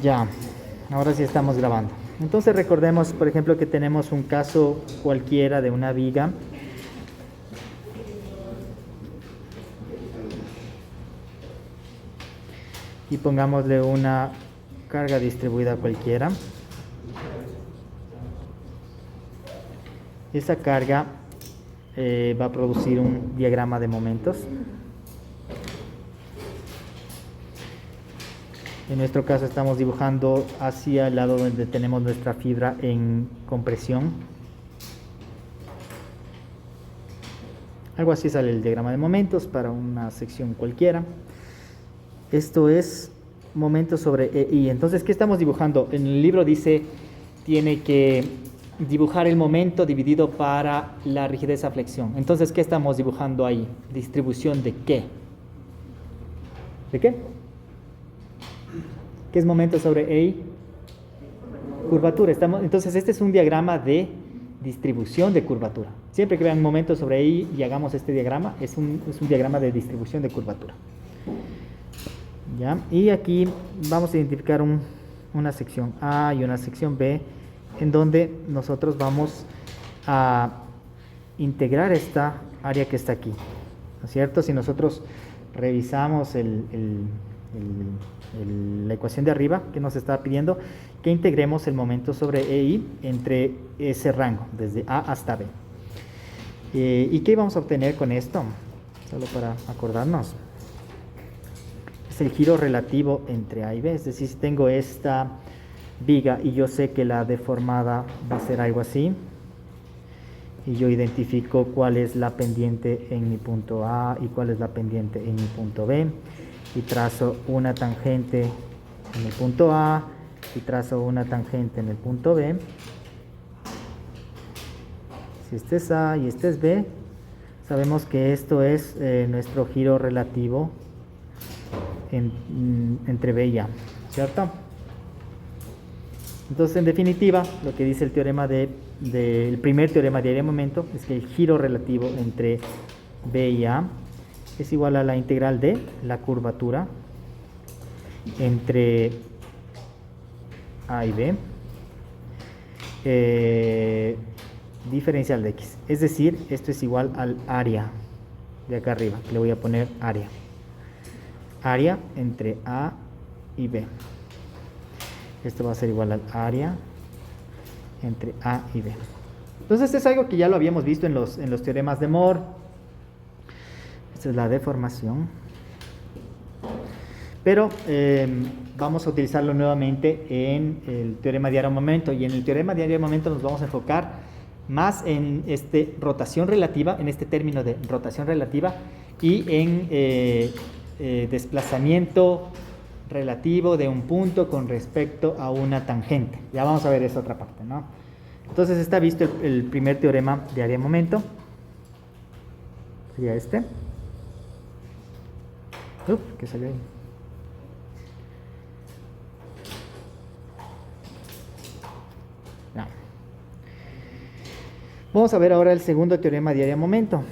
Ya, ahora sí estamos grabando. Entonces recordemos, por ejemplo, que tenemos un caso cualquiera de una viga y pongámosle una carga distribuida cualquiera. Esa carga va a producir un diagrama de momentos. En nuestro caso estamos dibujando hacia el lado donde tenemos nuestra fibra en compresión. Algo así sale el diagrama de momentos para una sección cualquiera. Esto es momentos sobre EI. Entonces, ¿qué estamos dibujando? En el libro dice, tiene que dibujar el momento dividido para la rigidez a flexión. Entonces, ¿qué estamos dibujando ahí? ¿Distribución de qué? ¿De qué? ¿Qué es momento sobre EI? Curvatura. Entonces, este es un diagrama de distribución de curvatura. Siempre que vean momentos sobre EI y hagamos este diagrama, es un diagrama de distribución de curvatura. ¿Ya? Y aquí vamos a identificar una sección A y una sección B, en donde nosotros vamos a integrar esta área que está aquí, ¿no es cierto? Si nosotros revisamos la ecuación de arriba que nos está pidiendo, que integremos el momento sobre EI entre ese rango, desde A hasta B. ¿Y qué vamos a obtener con esto? Solo para acordarnos. Es el giro relativo entre A y B, es decir, si tengo esta viga y yo sé que la deformada va a ser algo así, y yo identifico cuál es la pendiente en mi punto A y cuál es la pendiente en mi punto B, y trazo una tangente en el punto A y trazo una tangente en el punto B. Si este es A y este es B, sabemos que esto es nuestro giro relativo entre B y A, ¿cierto? Entonces, en definitiva, lo que dice el teorema el primer teorema de área de momento es que el giro relativo entre B y A es igual a la integral de la curvatura entre A y B diferencial de X. Es decir, esto es igual al área de acá arriba. Le voy a poner área. Área entre A y B. Esto va a ser igual al área entre A y B. Entonces, esto es algo que ya lo habíamos visto en los teoremas de Moore. Esta es la deformación. Pero vamos a utilizarlo nuevamente en el teorema de área de momento. Y en el teorema de área de momento nos vamos a enfocar más en rotación relativa, en este término de rotación relativa, y en desplazamiento relativo de un punto con respecto a una tangente. Ya vamos a ver esa otra parte, ¿no? Entonces está visto el primer teorema de área de momento. Sería este. ¿Qué salió ahí? No. Vamos a ver ahora el segundo teorema de área de momento.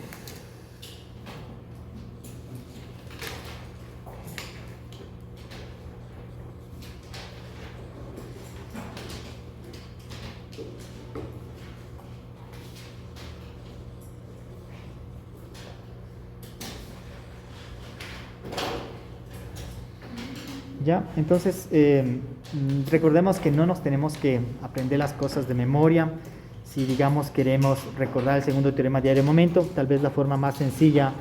Ya, entonces recordemos que no nos tenemos que aprender las cosas de memoria. Si, digamos, queremos recordar el segundo teorema de área de momento, tal vez la forma más sencilla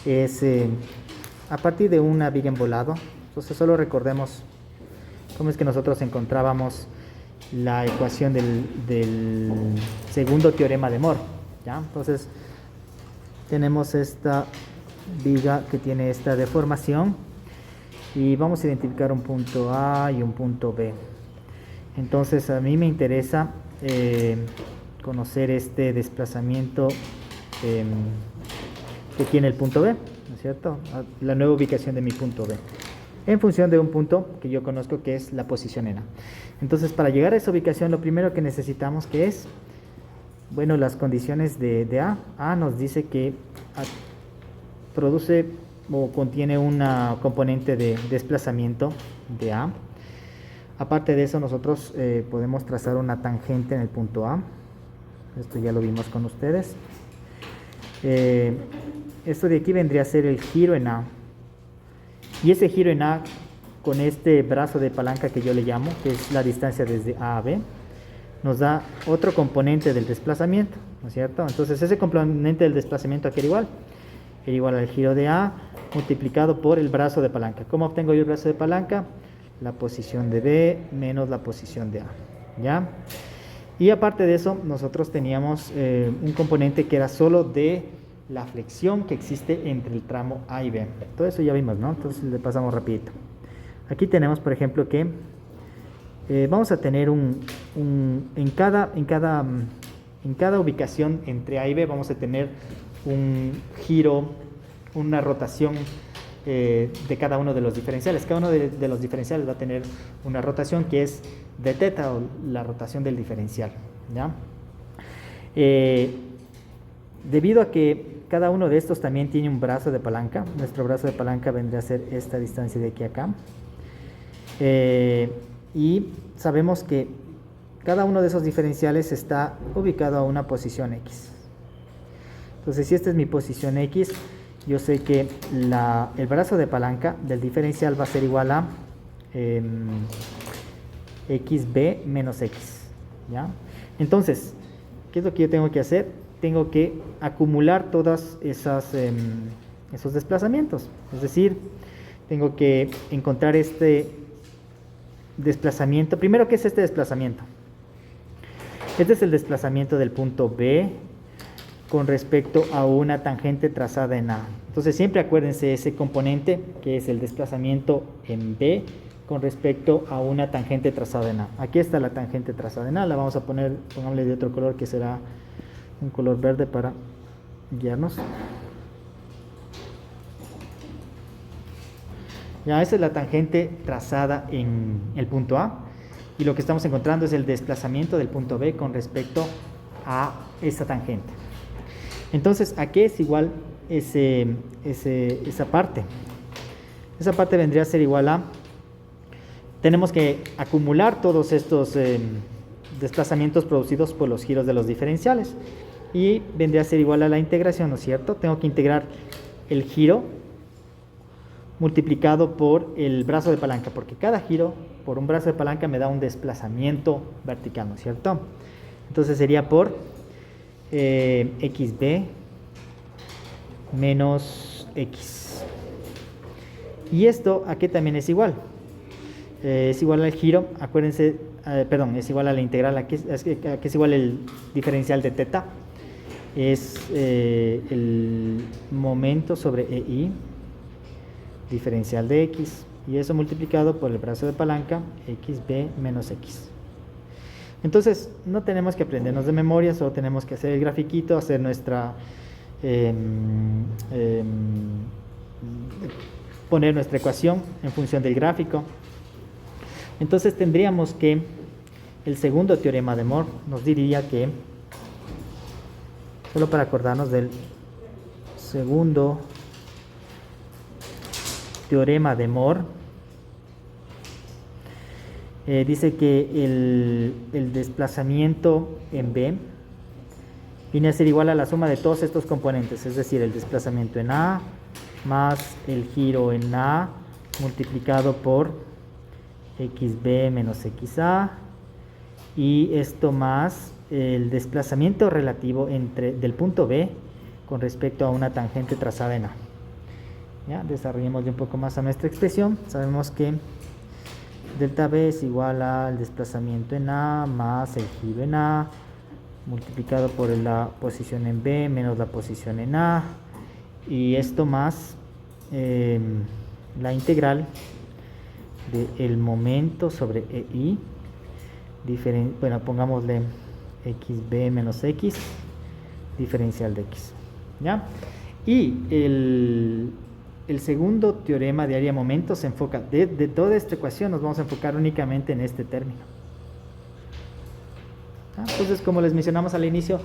es a partir de una viga en volado. Entonces solo recordemos cómo es que nosotros encontrábamos la ecuación del segundo teorema de Moore, ¿ya? Entonces tenemos esta viga que tiene esta deformación y vamos a identificar un punto A y un punto B. Entonces a mí me interesa conocer este desplazamiento que tiene el punto B, ¿no es cierto? La nueva ubicación de mi punto B en función de un punto que yo conozco que es la posición en A. Entonces, para llegar a esa ubicación, lo primero que necesitamos que es, bueno, las condiciones de A. A nos dice que produce o contiene una componente de desplazamiento de A. Aparte de eso, nosotros podemos trazar una tangente en el punto A. Esto ya lo vimos con ustedes. Esto de aquí vendría a ser el giro en A. Y ese giro en A, con este brazo de palanca que yo le llamo, que es la distancia desde A a B, nos da otro componente del desplazamiento, ¿no es cierto? Entonces ese componente del desplazamiento aquí era igual al giro de A multiplicado por el brazo de palanca. ¿Cómo obtengo yo el brazo de palanca? La posición de B menos la posición de A, ¿ya? Y aparte de eso, nosotros teníamos un componente que era solo de la flexión que existe entre el tramo A y B. Todo eso ya vimos, ¿no? Entonces le pasamos rapidito. Aquí tenemos, por ejemplo, que vamos a tener en cada ubicación entre A y B vamos a tener un giro, una rotación de cada uno de los diferenciales. Cada uno de los diferenciales va a tener una rotación que es de teta, o la rotación del diferencial, ¿ya? Debido a que cada uno de estos también tiene un brazo de palanca, nuestro brazo de palanca vendría a ser esta distancia de aquí a acá. Y sabemos que cada uno de esos diferenciales está ubicado a una posición X. Entonces, si esta es mi posición X, yo sé que el brazo de palanca del diferencial va a ser igual a XB menos X, ¿ya? Entonces, ¿qué es lo que yo tengo que hacer? Tengo que acumular todos esos desplazamientos. Es decir, tengo que encontrar este desplazamiento. Primero, ¿qué es este desplazamiento? Este es el desplazamiento del punto B con respecto a una tangente trazada en A. Entonces siempre acuérdense ese componente que es el desplazamiento en B con respecto a una tangente trazada en A. Aquí está la tangente trazada en A, la vamos a poner, pongámosle de otro color que será un color verde para guiarnos. Ya, esa es la tangente trazada en el punto A y lo que estamos encontrando es el desplazamiento del punto B con respecto a esa tangente. Entonces, ¿a qué es igual esa parte? Esa parte vendría a ser igual a, tenemos que acumular todos estos desplazamientos producidos por los giros de los diferenciales y vendría a ser igual a la integración, ¿no es cierto? Tengo que integrar el giro multiplicado por el brazo de palanca, porque cada giro por un brazo de palanca me da un desplazamiento vertical, ¿no es cierto? Entonces sería por XB menos X. Y esto aquí también es igual. Es igual al giro, acuérdense, es igual a la integral, aquí es igual el diferencial de teta. Es el momento sobre EI, diferencial de X, y eso multiplicado por el brazo de palanca, XB menos X. Entonces, no tenemos que aprendernos de memoria, solo tenemos que hacer el grafiquito, hacer poner nuestra ecuación en función del gráfico. Entonces tendríamos que el segundo teorema de Moore nos diría que, solo para acordarnos del segundo teorema de Moore, dice que el desplazamiento en B viene a ser igual a la suma de todos estos componentes, es decir, el desplazamiento en A más el giro en A multiplicado por XB menos XA, y esto más el desplazamiento relativo del punto B con respecto a una tangente trazada en A. ¿Ya? Desarrollemos un poco más a nuestra expresión. Sabemos que delta B es igual al desplazamiento en A más el giro en A multiplicado por la posición en B menos la posición en A, y esto más la integral del momento sobre EI, bueno, pongámosle XB menos X, diferencial de X, ¿ya? Y el segundo teorema de área-momento se enfoca, de toda esta ecuación nos vamos a enfocar únicamente en este término. Entonces, como les mencionamos al inicio,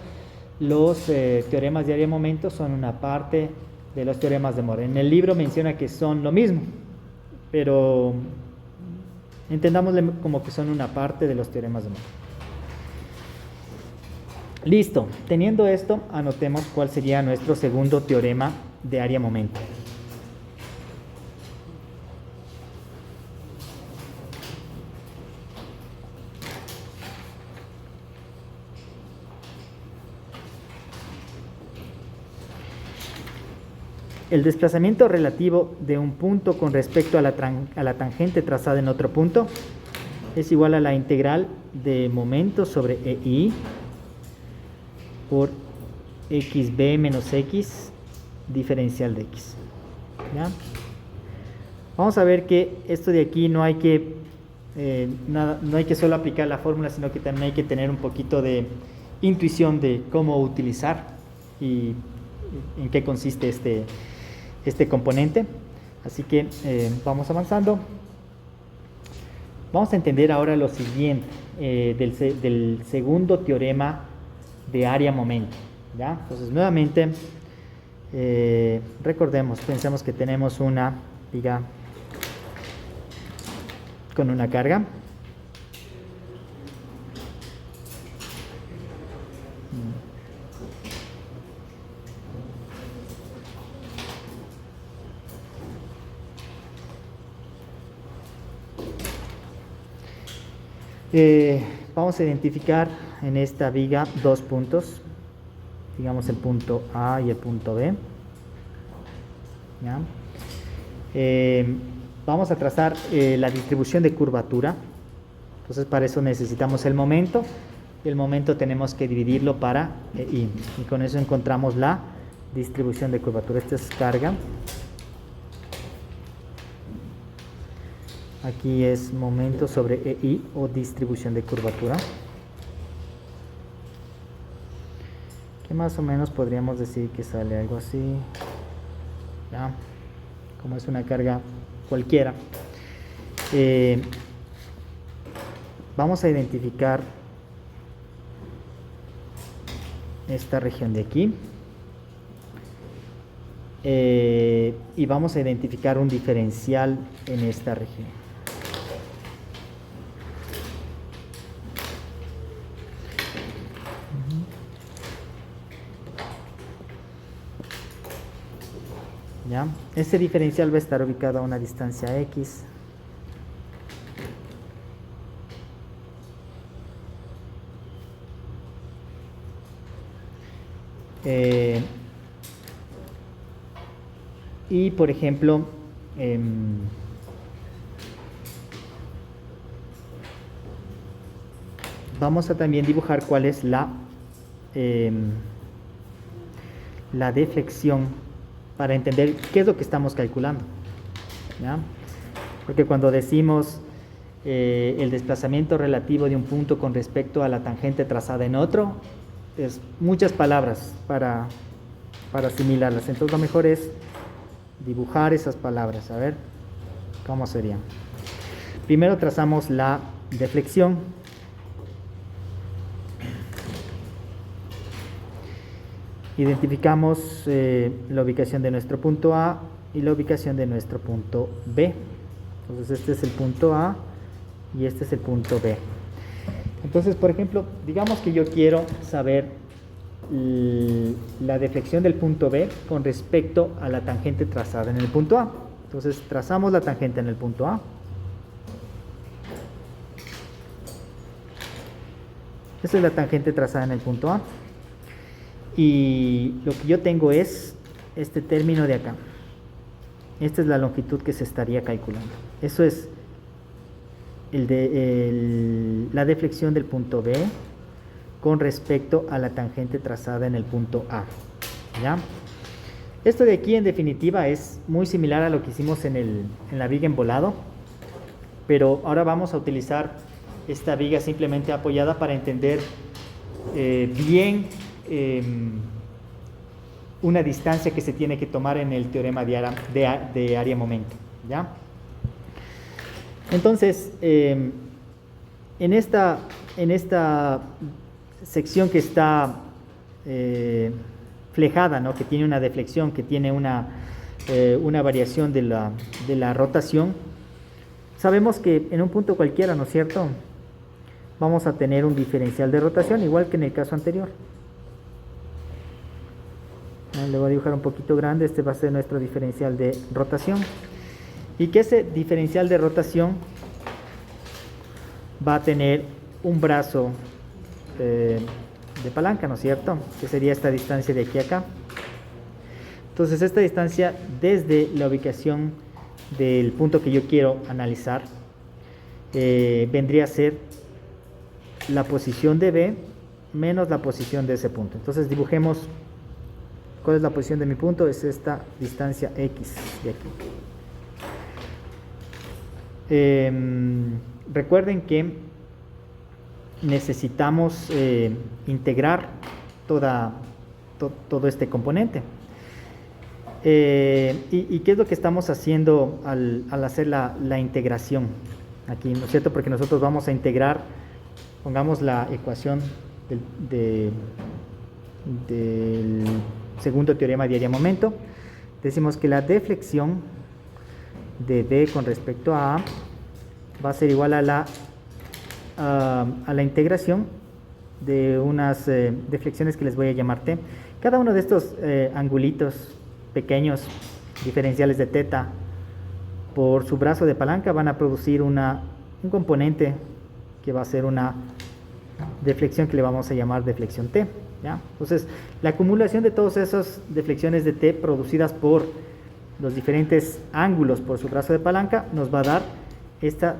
los teoremas de área-momento son una parte de los teoremas de Moore. En el libro menciona que son lo mismo, pero Entendámosle como que son una parte de los teoremas de Moore. Listo, teniendo esto, anotemos cuál sería nuestro segundo teorema de área-momento. El desplazamiento relativo de un punto con respecto a la tangente trazada en otro punto es igual a la integral de momento sobre EI por xb menos x diferencial de x. ¿Ya? Vamos a ver que esto de aquí no hay que no hay que solo aplicar la fórmula, sino que también hay que tener un poquito de intuición de cómo utilizar y en qué consiste este componente. Así que vamos avanzando. Vamos a entender ahora lo siguiente del segundo teorema de área-momento. ¿Ya? Entonces, nuevamente, recordemos, pensemos que tenemos una viga con una carga. Vamos a identificar en esta viga dos puntos, digamos el punto A y el punto B. ¿Ya? Vamos a trazar la distribución de curvatura. Entonces, para eso necesitamos el momento, y el momento tenemos que dividirlo para I, y con eso encontramos la distribución de curvatura. Esta es carga. Aquí es momento sobre EI o distribución de curvatura. Que más o menos podríamos decir que sale algo así. ¿Ya? Como es una carga cualquiera. Vamos a identificar esta región de aquí. Y vamos a identificar un diferencial en esta región. ¿Ya? Este diferencial va a estar ubicado a una distancia x. Y por ejemplo, vamos a también dibujar cuál es la deflexión para entender qué es lo que estamos calculando. ¿Ya? Porque cuando decimos el desplazamiento relativo de un punto con respecto a la tangente trazada en otro, es muchas palabras para asimilarlas. Entonces lo mejor es dibujar esas palabras. A ver cómo serían. Primero trazamos la deflexión. Identificamos la ubicación de nuestro punto A y la ubicación de nuestro punto B. Entonces este es el punto A y este es el punto B. Entonces, por ejemplo, digamos que yo quiero saber la deflexión del punto B con respecto a la tangente trazada en el punto A. Entonces trazamos la tangente en el punto A. Esta es la tangente trazada en el punto A. Y lo que yo tengo es este término de acá. Esta es la longitud que se estaría calculando. Eso es la deflexión del punto B con respecto a la tangente trazada en el punto A. ¿Ya? Esto de aquí en definitiva es muy similar a lo que hicimos en la viga en volado, pero ahora vamos a utilizar esta viga simplemente apoyada para entender bien una distancia que se tiene que tomar en el teorema de área-momento. ¿Ya? Entonces, en esta sección que está flejada, ¿no? Que tiene una deflexión, que tiene una variación de la rotación, sabemos que en un punto cualquiera, ¿no es cierto?, vamos a tener un diferencial de rotación, igual que en el caso anterior. Le voy a dibujar un poquito grande, este va a ser nuestro diferencial de rotación. Y que ese diferencial de rotación va a tener un brazo de palanca, ¿no es cierto?, que sería esta distancia de aquí a acá. Entonces esta distancia desde la ubicación del punto que yo quiero analizar vendría a ser la posición de B menos la posición de ese punto. Entonces dibujemos cuál es la posición de mi punto, es esta distancia X de aquí. Recuerden que necesitamos integrar todo este componente. ¿Y qué es lo que estamos haciendo al hacer la integración aquí, ¿no es cierto? Porque nosotros vamos a integrar, pongamos la ecuación del segundo teorema de área momento. Decimos que la deflexión de B con respecto a A va a ser igual a la integración de unas deflexiones que les voy a llamar T. Cada uno de estos angulitos pequeños diferenciales de teta por su brazo de palanca van a producir un componente que va a ser una deflexión que le vamos a llamar deflexión T, ¿ya? Entonces la acumulación de todas esas deflexiones de T producidas por los diferentes ángulos por su brazo de palanca nos va a dar esta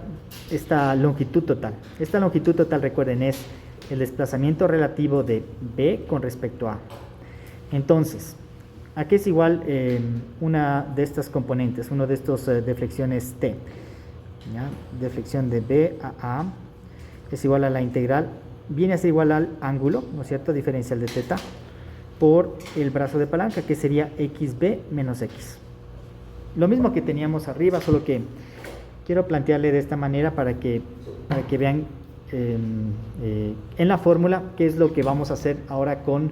longitud total. Esta longitud total, recuerden, es el desplazamiento relativo de B con respecto a A. Entonces, ¿a qué es igual una de estas componentes, uno de estos deflexiones T? ¿Ya? Deflexión de B a A es igual a la integral, viene a ser igual al ángulo, ¿no es cierto?, diferencial de teta, por el brazo de palanca, que sería XB menos X. Lo mismo que teníamos arriba, solo que quiero plantearle de esta manera para que vean en la fórmula qué es lo que vamos a hacer ahora con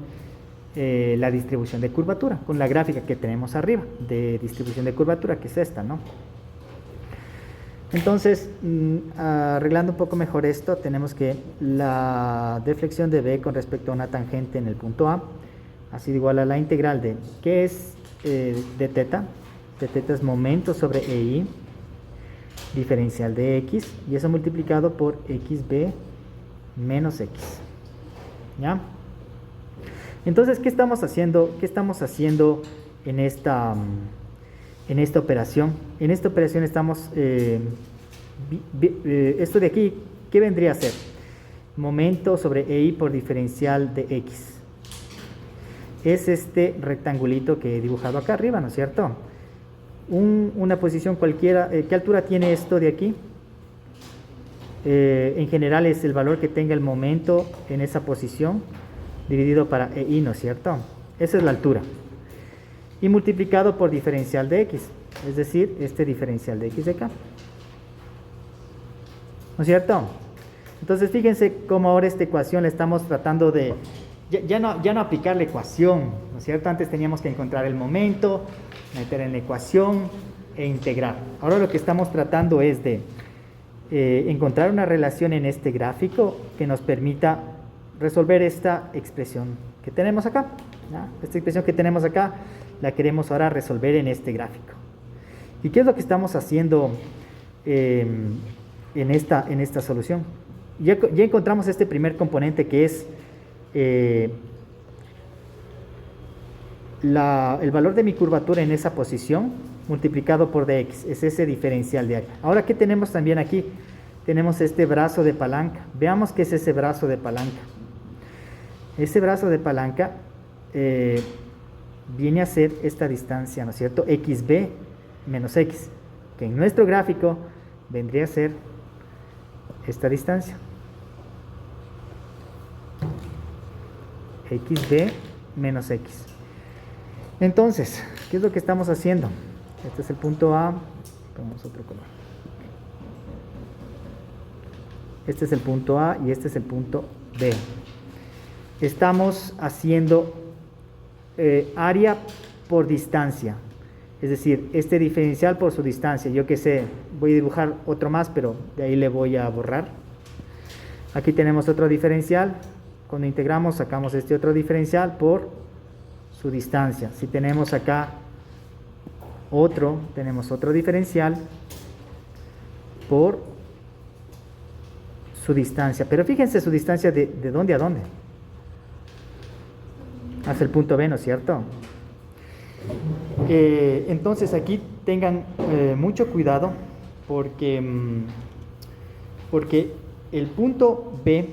la distribución de curvatura, con la gráfica que tenemos arriba de distribución de curvatura, que es esta, ¿no? Entonces, arreglando un poco mejor esto, tenemos que la deflexión de B con respecto a una tangente en el punto A ha sido igual a la integral de, ¿qué es de teta? De teta es momento sobre EI, diferencial de X, y eso multiplicado por XB menos X. ¿Ya? Entonces, ¿qué estamos haciendo? ¿Qué estamos haciendo en esta operación? En esta operación estamos, esto de aquí, ¿qué vendría a ser? Momento sobre EI por diferencial de X. Es este rectangulito que he dibujado acá arriba, ¿no es cierto? Una posición cualquiera. ¿Qué altura tiene esto de aquí? En general es el valor que tenga el momento en esa posición dividido para EI, ¿no es cierto? Esa es la altura. Y multiplicado por diferencial de X, es decir, este diferencial de X de acá. ¿No es cierto? Entonces fíjense cómo ahora esta ecuación la estamos tratando de ya no aplicar la ecuación, ¿no es cierto? Antes teníamos que encontrar el momento, meter en la ecuación e integrar. Ahora lo que estamos tratando es de encontrar una relación en este gráfico que nos permita resolver esta expresión que tenemos acá, ¿no? Esta expresión que tenemos acá la queremos ahora resolver en este gráfico. ¿Y qué es lo que estamos haciendo en esta solución? Ya encontramos este primer componente que es el valor de mi curvatura en esa posición multiplicado por dx, es ese diferencial de acá. Ahora, ¿qué tenemos también aquí? Tenemos este brazo de palanca. Veamos qué es ese brazo de palanca. Ese brazo de palanca viene a ser esta distancia, ¿no es cierto? XB menos X, que en nuestro gráfico vendría a ser esta distancia. XB menos X. Entonces, ¿qué es lo que estamos haciendo? Este es el punto A, ponemos otro color. Este es el punto A y este es el punto B. Estamos haciendo área por distancia, es decir, este diferencial por su distancia, yo que sé, voy a dibujar otro más, pero de ahí le voy a borrar. Aquí tenemos otro diferencial. Cuando integramos, sacamos este otro diferencial por su distancia. Si tenemos acá tenemos otro diferencial por su distancia. Pero fíjense su distancia de dónde a dónde. Hasta el punto B, ¿no es cierto? Entonces aquí tengan mucho cuidado porque el punto B,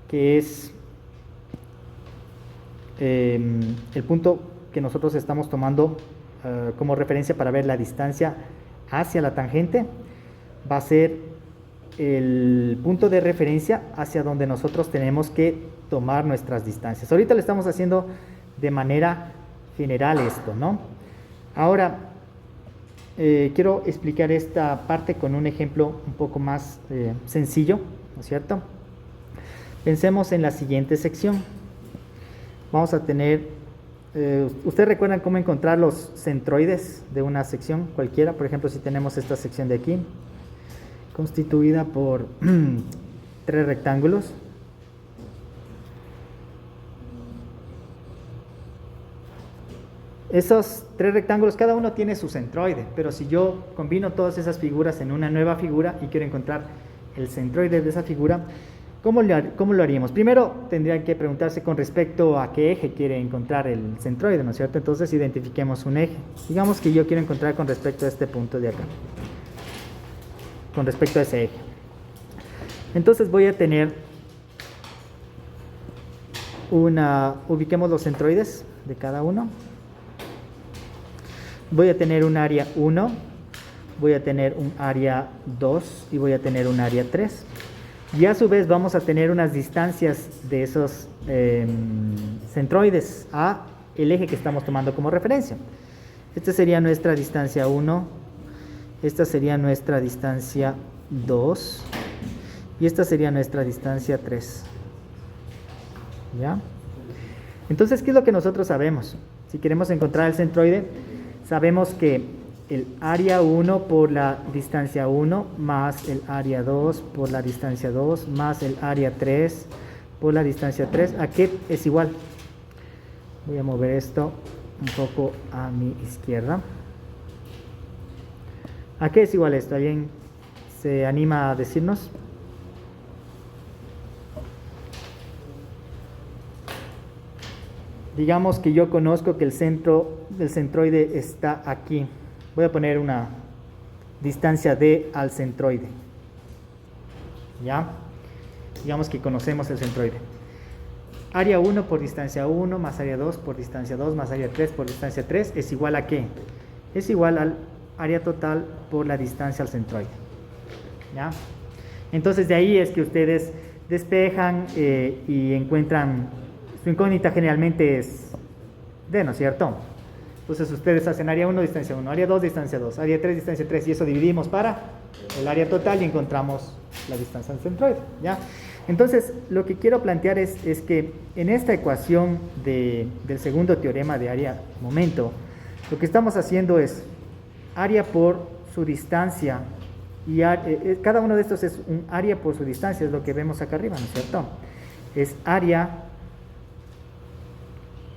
que es el punto que nosotros estamos tomando como referencia para ver la distancia hacia la tangente, va a ser el punto de referencia hacia donde nosotros tenemos que tomar nuestras distancias. Ahorita lo estamos haciendo de manera general esto, ¿no? Ahora, quiero explicar esta parte con un ejemplo un poco más sencillo, ¿no es cierto? Pensemos en la siguiente sección. Vamos a tener, ¿ustedes recuerdan cómo encontrar los centroides de una sección cualquiera? Por ejemplo, si tenemos esta sección de aquí, constituida por 3 rectángulos. Esos 3 rectángulos, cada uno tiene su centroide, pero si yo combino todas esas figuras en una nueva figura y quiero encontrar el centroide de esa figura, ¿cómo lo haríamos? Primero tendrían que preguntarse con respecto a qué eje quiere encontrar el centroide, ¿no es cierto? Entonces identifiquemos un eje. Digamos que yo quiero encontrar con respecto a este punto de acá, con respecto a ese eje. Entonces voy a tener ubiquemos los centroides de cada uno. Voy a tener un área 1, voy a tener un área 2 y voy a tener un área 3. Y a su vez vamos a tener unas distancias de esos centroides a el eje que estamos tomando como referencia. Esta sería nuestra distancia 1, esta sería nuestra distancia 2 y esta sería nuestra distancia 3. ¿Ya? Entonces, ¿qué es lo que nosotros sabemos? Si queremos encontrar el centroide, sabemos que el área 1 por la distancia 1 más el área 2 por la distancia 2 más el área 3 por la distancia 3, ¿a qué es igual? Voy a mover esto un poco a mi izquierda. ¿A qué es igual esto? ¿Alguien se anima a decirnos? Digamos que yo conozco que el centro del centroide está aquí. Voy a poner una distancia D al centroide. ¿Ya? Digamos que conocemos el centroide. Área 1 por distancia 1 más área 2 por distancia 2 más área 3 por distancia 3 es igual a ¿qué? Es igual al área total por la distancia al centroide. ¿Ya? Entonces de ahí es que ustedes despejan y encuentran, su incógnita generalmente es D, ¿no es cierto? Entonces ustedes hacen área 1, distancia 1, área 2, distancia 2, área 3, distancia 3 y eso dividimos para el área total y encontramos la distancia al centroide, ¿ya? Entonces lo que quiero plantear es que en esta ecuación del segundo teorema de área-momento, lo que estamos haciendo es área por su distancia y cada uno de estos es un área por su distancia, es lo que vemos acá arriba, ¿no es cierto? Es área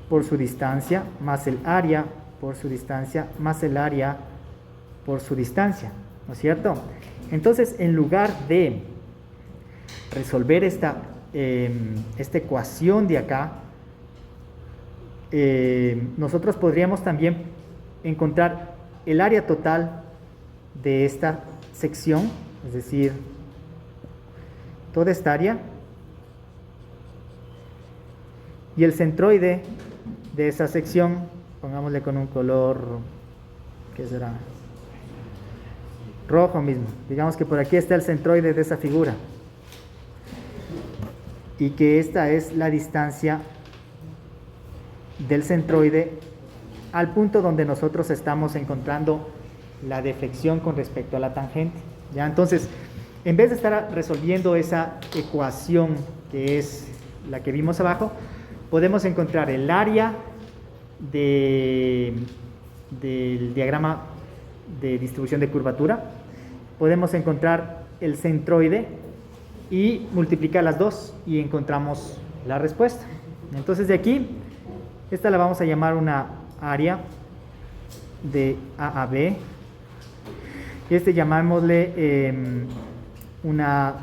por su distancia más el área por su distancia más el área por su distancia, ¿no es cierto? Entonces, en lugar de resolver esta ecuación de acá, nosotros podríamos también encontrar el área total de esta sección, es decir, toda esta área, y el centroide de esa sección, pongámosle con un color, ¿qué será? Rojo mismo. Digamos que por aquí está el centroide de esa figura. Y que esta es la distancia del centroide al punto donde nosotros estamos encontrando la deflexión con respecto a la tangente. ¿Ya? Entonces, en vez de estar resolviendo esa ecuación que es la que vimos abajo, podemos encontrar el área del diagrama de distribución de curvatura, podemos encontrar el centroide y multiplicar las dos y encontramos la respuesta. Entonces de aquí, esta la vamos a llamar una área de A a B. Y llamámosle una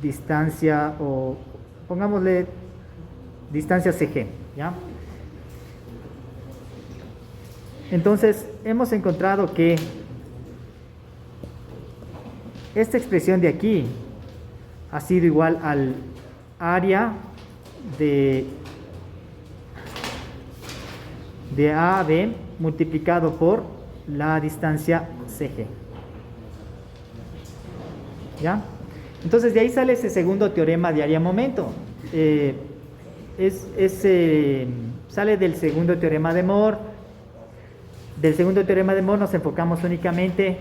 distancia, o pongámosle distancia CG, ¿ya? Entonces, hemos encontrado que esta expresión de aquí ha sido igual al área de A a B multiplicado por la distancia CG. ¿Ya? Entonces de ahí sale ese segundo teorema de área-momento. Sale del segundo teorema de Moore. Del segundo teorema de Moore nos enfocamos únicamente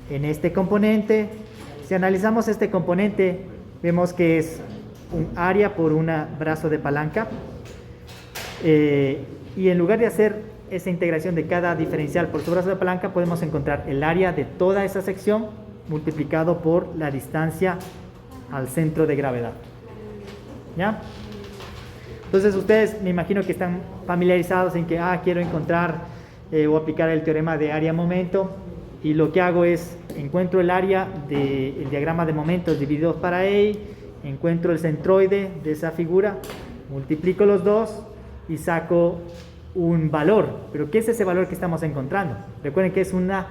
en este componente. Si analizamos este componente, vemos que es un área por un brazo de palanca. Y en lugar de hacer esa integración de cada diferencial por su brazo de palanca, podemos encontrar el área de toda esa sección multiplicado por la distancia al centro de gravedad. ¿Ya? Entonces ustedes me imagino que están familiarizados en que quiero encontrar o aplicar el teorema de área-momento, y lo que hago es encuentro el área del diagrama de momentos divididos para A, encuentro el centroide de esa figura, multiplico los dos y saco un valor. Pero ¿qué es ese valor que estamos encontrando? Recuerden que es una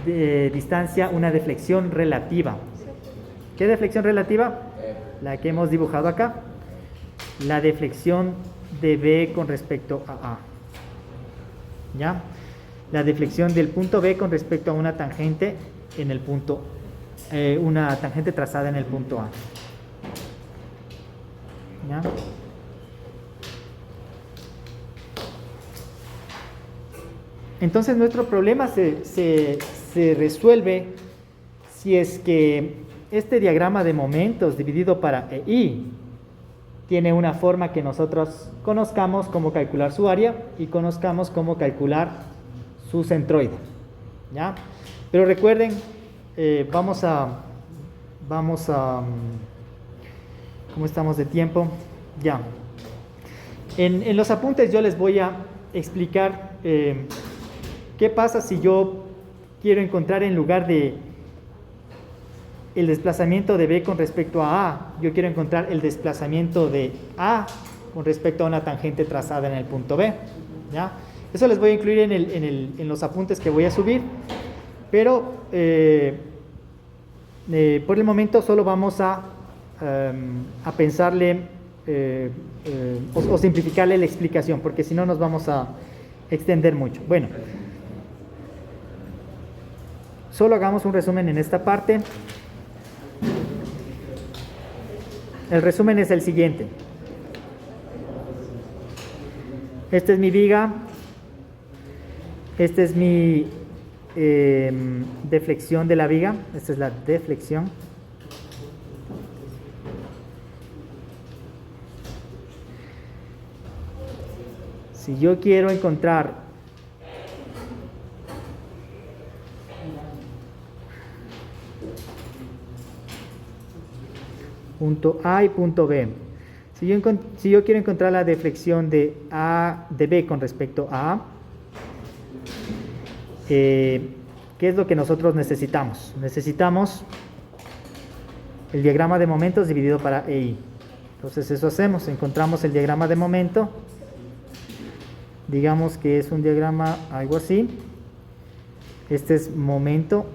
distancia, una deflexión relativa. ¿Qué deflexión relativa? La que hemos dibujado acá. La deflexión de B con respecto a A. ¿Ya? La deflexión del punto B con respecto a una tangente en el punto, una tangente trazada en el punto A. ¿Ya? Entonces nuestro problema se resuelve si es que este diagrama de momentos dividido para I tiene una forma que nosotros conozcamos cómo calcular su área y conozcamos cómo calcular su centroide. ¿Ya? Pero recuerden, vamos a ¿cómo estamos de tiempo? Ya. En los apuntes yo les voy a explicar qué pasa si yo quiero encontrar, en lugar de el desplazamiento de B con respecto a A, yo quiero encontrar el desplazamiento de A con respecto a una tangente trazada en el punto B. ¿Ya? Eso les voy a incluir en los apuntes que voy a subir, pero por el momento solo vamos a pensarle o simplificarle la explicación, porque si no nos vamos a extender mucho. Bueno, solo hagamos un resumen en esta parte. El resumen es el siguiente. Esta es mi viga. Esta es mi deflexión de la viga. Esta es la deflexión. Si yo quiero encontrar punto A y punto B, si yo quiero encontrar la deflexión de B con respecto a A, ¿qué es lo que nosotros necesitamos? Necesitamos el diagrama de momentos dividido para EI. Entonces eso hacemos, encontramos el diagrama de momento, digamos que es un diagrama algo así. Este es momento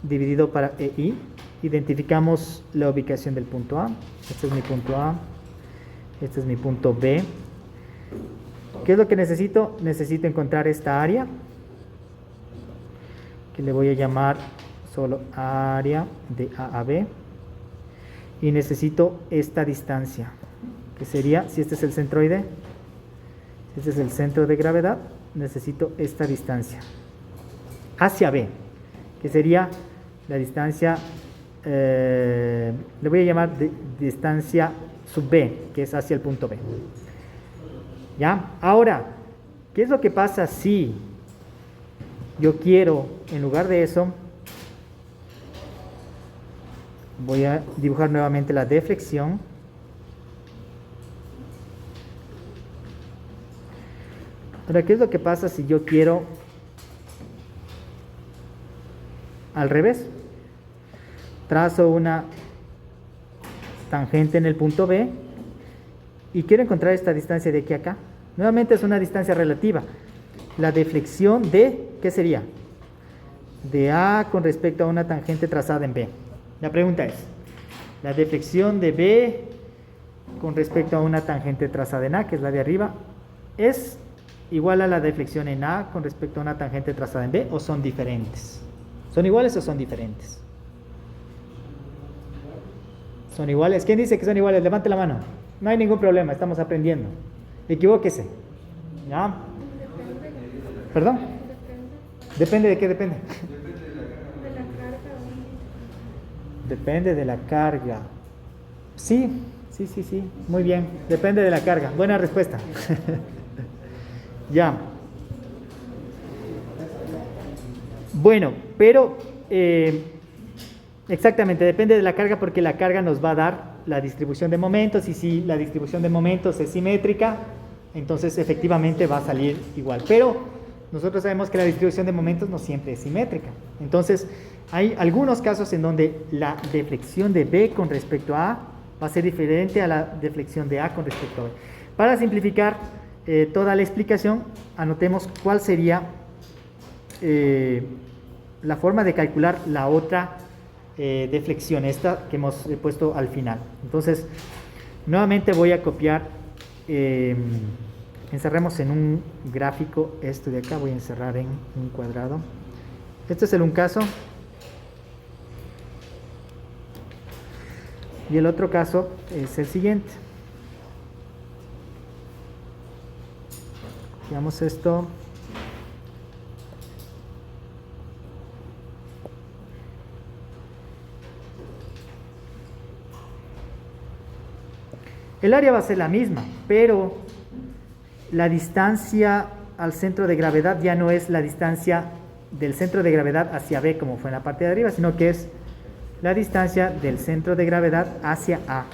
dividido para EI. Identificamos la ubicación del punto A. Este es mi punto A. Este es mi punto B. ¿Qué es lo que necesito? Necesito encontrar esta área, que le voy a llamar solo área de A a B. Y necesito esta distancia, que sería, si este es el centroide, si este es el centro de gravedad, necesito esta distancia hacia B, que sería la distancia, le voy a llamar distancia sub B, que es hacia el punto B. ¿Ya? Ahora, ¿qué es lo que pasa si yo quiero, en lugar de eso, Voy a dibujar nuevamente la deflexión. Ahora, ¿qué es lo que pasa si yo quiero al revés? Trazo una tangente en el punto B y quiero encontrar esta distancia de aquí a acá. Nuevamente es una distancia relativa. La deflexión de, ¿qué sería? De A con respecto a una tangente trazada en B. La pregunta es, la deflexión de B con respecto a una tangente trazada en A, que es la de arriba, ¿es igual a la deflexión en A con respecto a una tangente trazada en B o son diferentes? ¿Son iguales o son diferentes? ¿Son iguales? ¿Quién dice que son iguales? Levante la mano. No hay ningún problema, estamos aprendiendo. Equivóquese. ¿Ya? ¿Perdón? ¿Depende de qué depende? Depende de la carga. Sí, muy bien. Depende de la carga. Buena respuesta. Ya. Bueno, pero exactamente, depende de la carga porque la carga nos va a dar la distribución de momentos y si la distribución de momentos es simétrica, entonces efectivamente va a salir igual. Pero nosotros sabemos que la distribución de momentos no siempre es simétrica. Entonces, hay algunos casos en donde la deflexión de B con respecto a A va a ser diferente a la deflexión de A con respecto a B. Para simplificar toda la explicación, anotemos cuál sería la forma de calcular la otra deflexión, esta que hemos puesto al final. Entonces, nuevamente voy a copiar, encerremos en un gráfico esto de acá, voy a encerrar en un cuadrado. Este es un caso. Y el otro caso es el siguiente. Veamos esto. El área va a ser la misma, pero la distancia al centro de gravedad ya no es la distancia del centro de gravedad hacia B como fue en la parte de arriba, sino que es la distancia del centro de gravedad hacia A.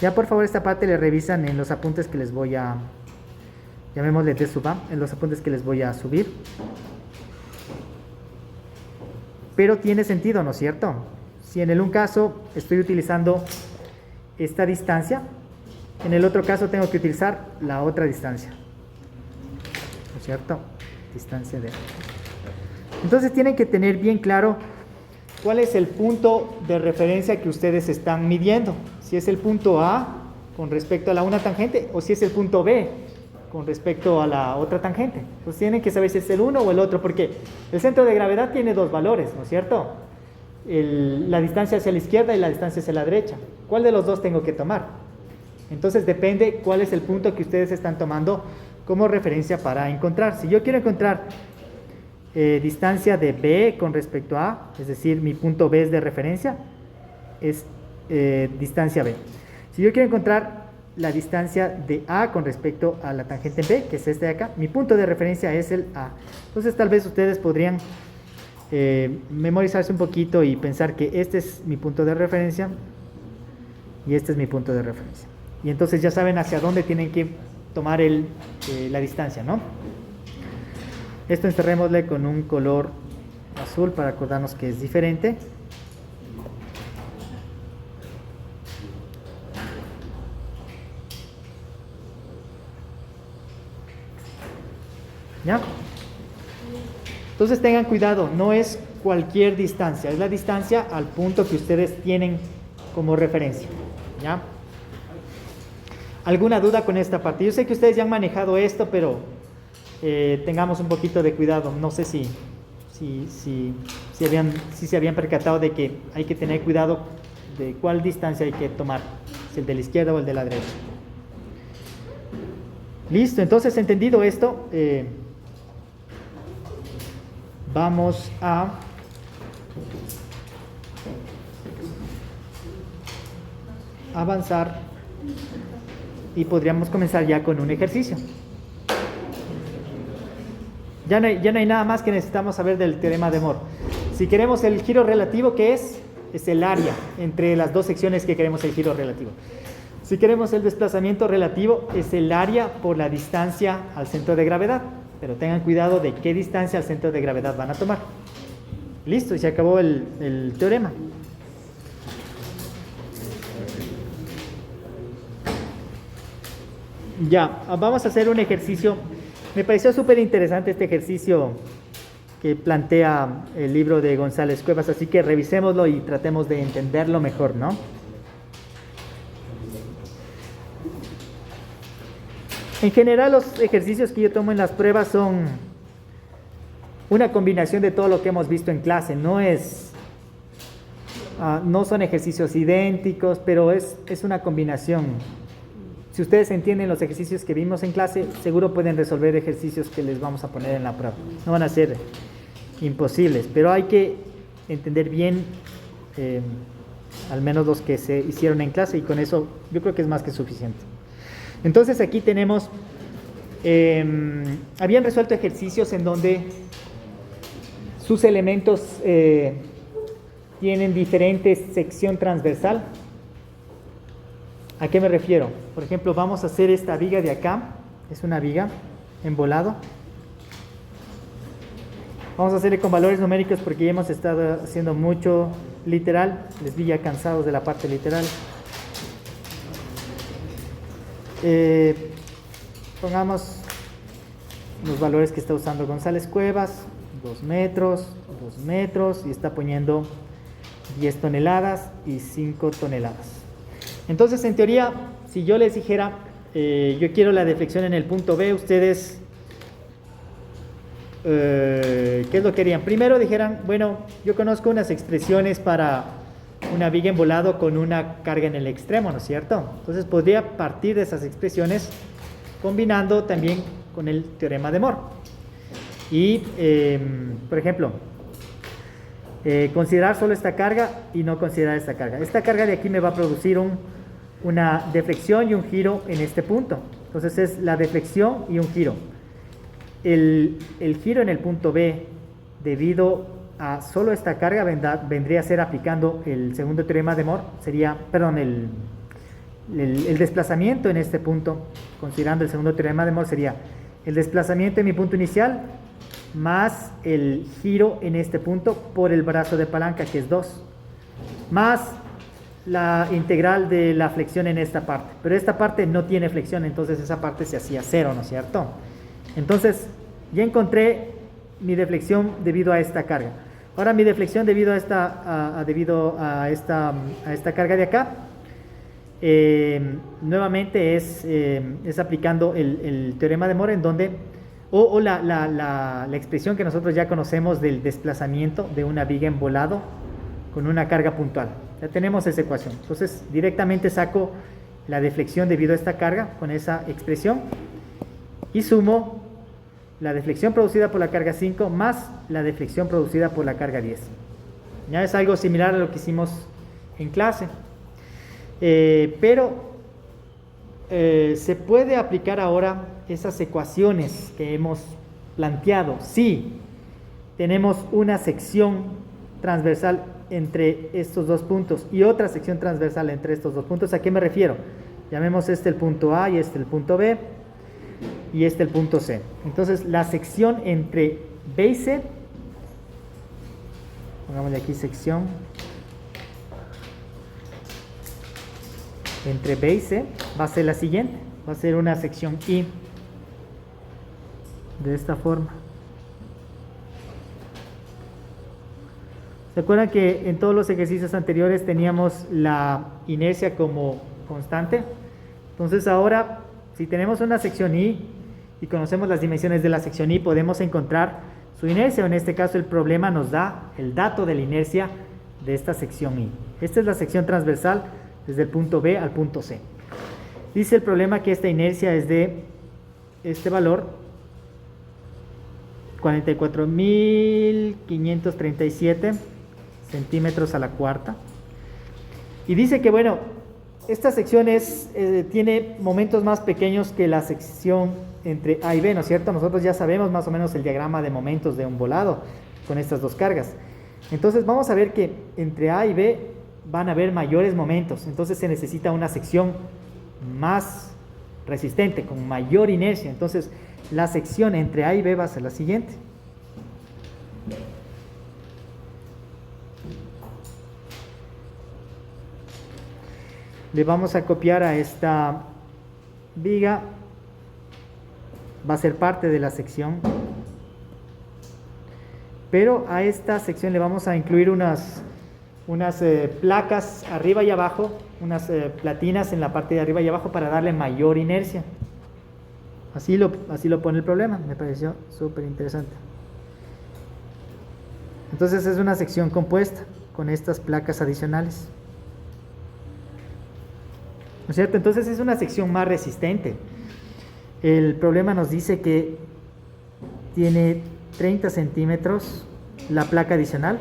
Ya por favor esta parte le revisan en los apuntes que les voy a, llamémosle T sub A, en los apuntes que les voy a subir. Pero tiene sentido, ¿no es cierto? Si en el un caso estoy utilizando esta distancia, en el otro caso tengo que utilizar la otra distancia, ¿no es cierto? Distancia de A. Entonces tienen que tener bien claro cuál es el punto de referencia que ustedes están midiendo. Si es el punto A con respecto a la una tangente o si es el punto B con respecto a la otra tangente. Pues tienen que saber si es el uno o el otro, porque el centro de gravedad tiene dos valores, ¿no es cierto? La distancia hacia la izquierda y la distancia hacia la derecha. ¿Cuál de los dos tengo que tomar? Entonces depende cuál es el punto que ustedes están tomando como referencia para encontrar. Si yo quiero encontrar distancia de B con respecto a A, es decir, mi punto B es de referencia, es distancia B. Si yo quiero encontrar la distancia de A con respecto a la tangente B, que es este de acá, mi punto de referencia es el A. Entonces tal vez ustedes podrían memorizarse un poquito y pensar que este es mi punto de referencia y este es mi punto de referencia. Y entonces ya saben hacia dónde tienen que tomar la distancia, ¿no? Esto encerrémosle con un color azul para acordarnos que es diferente. ¿Ya? Entonces tengan cuidado, no es cualquier distancia, es la distancia al punto que ustedes tienen como referencia. ¿Ya? ¿Alguna duda con esta parte? Yo sé que ustedes ya han manejado esto, pero tengamos un poquito de cuidado. No sé si se habían percatado de que hay que tener cuidado de cuál distancia hay que tomar, si el de la izquierda o el de la derecha. Listo, entonces entendido esto, vamos a avanzar y podríamos comenzar ya con un ejercicio. Ya no hay nada más que necesitamos saber del teorema de Moore. Si queremos el giro relativo, ¿qué es? Es el área entre las dos secciones que queremos el giro relativo. Si queremos el desplazamiento relativo, es el área por la distancia al centro de gravedad. Pero tengan cuidado de qué distancia al centro de gravedad van a tomar. Listo, y se acabó el teorema. Ya, vamos a hacer un ejercicio. Me pareció súper interesante este ejercicio que plantea el libro de González Cuevas, así que revisémoslo y tratemos de entenderlo mejor, ¿no? En general, los ejercicios que yo tomo en las pruebas son una combinación de todo lo que hemos visto en clase. No son ejercicios idénticos, pero es una combinación. Si ustedes entienden los ejercicios que vimos en clase, seguro pueden resolver ejercicios que les vamos a poner en la prueba. No van a ser imposibles, pero hay que entender bien al menos los que se hicieron en clase, y con eso yo creo que es más que suficiente. Entonces aquí tenemos, habían resuelto ejercicios en donde sus elementos tienen diferente sección transversal. ¿A qué me refiero? Por ejemplo, vamos a hacer esta viga de acá, es una viga en volado. Vamos a hacerle con valores numéricos porque ya hemos estado haciendo mucho literal, les vi ya cansados de la parte literal. Pongamos los valores que está usando González Cuevas, 2 metros, y está poniendo 10 toneladas y 5 toneladas. Entonces, en teoría, si yo les dijera, yo quiero la deflexión en el punto B, ustedes, ¿qué es lo que harían? Primero dijeran, bueno, yo conozco unas expresiones para una viga en volado con una carga en el extremo, ¿no es cierto? Entonces podría partir de esas expresiones combinando también con el teorema de Moore. Y, por ejemplo, considerar solo esta carga y no considerar esta carga. Esta carga de aquí me va a producir una deflexión y un giro en este punto. Entonces es la deflexión y un giro. El giro en el punto B, debido a solo esta carga, vendría a ser aplicando el segundo teorema de Moore, sería, perdón, el desplazamiento en este punto, considerando el segundo teorema de Moore, sería el desplazamiento en mi punto inicial más el giro en este punto por el brazo de palanca, que es 2, más la integral de la flexión en esta parte. Pero esta parte no tiene flexión, entonces esa parte se hacía 0, ¿no es cierto? Entonces ya encontré mi deflexión debido a esta carga. Ahora mi deflexión debido a esta carga de acá, nuevamente es aplicando el teorema de Moore, en donde o la expresión que nosotros ya conocemos del desplazamiento de una viga en volado con una carga puntual. Ya tenemos esa ecuación. Entonces directamente saco la deflexión debido a esta carga con esa expresión y sumo la deflexión producida por la carga 5 más la deflexión producida por la carga 10. Ya es algo similar a lo que hicimos en clase. Pero se puede aplicar ahora esas ecuaciones que hemos planteado si tenemos una sección transversal entre estos dos puntos y otra sección transversal entre estos dos puntos. ¿A qué me refiero? Llamemos este el punto A y este el punto B y este el punto C. Entonces la sección entre B y C, pongámosle aquí sección entre B y C, va a ser la siguiente, va a ser una sección I de esta forma. ¿Se acuerdan que en todos los ejercicios anteriores teníamos la inercia como constante? Entonces ahora, si tenemos una sección I y conocemos las dimensiones de la sección I, podemos encontrar su inercia, o en este caso el problema nos da el dato de la inercia de esta sección I. Esta es la sección transversal desde el punto B al punto C. Dice el problema que esta inercia es de este valor, 44.537 centímetros a la cuarta. Y dice que, bueno, esta sección tiene momentos más pequeños que la sección entre A y B, ¿no es cierto? Nosotros ya sabemos más o menos el diagrama de momentos de un volado con estas dos cargas. Entonces vamos a ver que entre A y B van a haber mayores momentos, entonces se necesita una sección más resistente, con mayor inercia. Entonces la sección entre A y B va a ser la siguiente. Le vamos a copiar a esta viga, va a ser parte de la sección, pero a esta sección le vamos a incluir unas placas arriba y abajo, unas platinas en la parte de arriba y abajo para darle mayor inercia. Así lo pone el problema, me pareció súper interesante. Entonces es una sección compuesta con estas placas adicionales, ¿no es cierto? Entonces es una sección más resistente. El problema nos dice que tiene 30 centímetros la placa adicional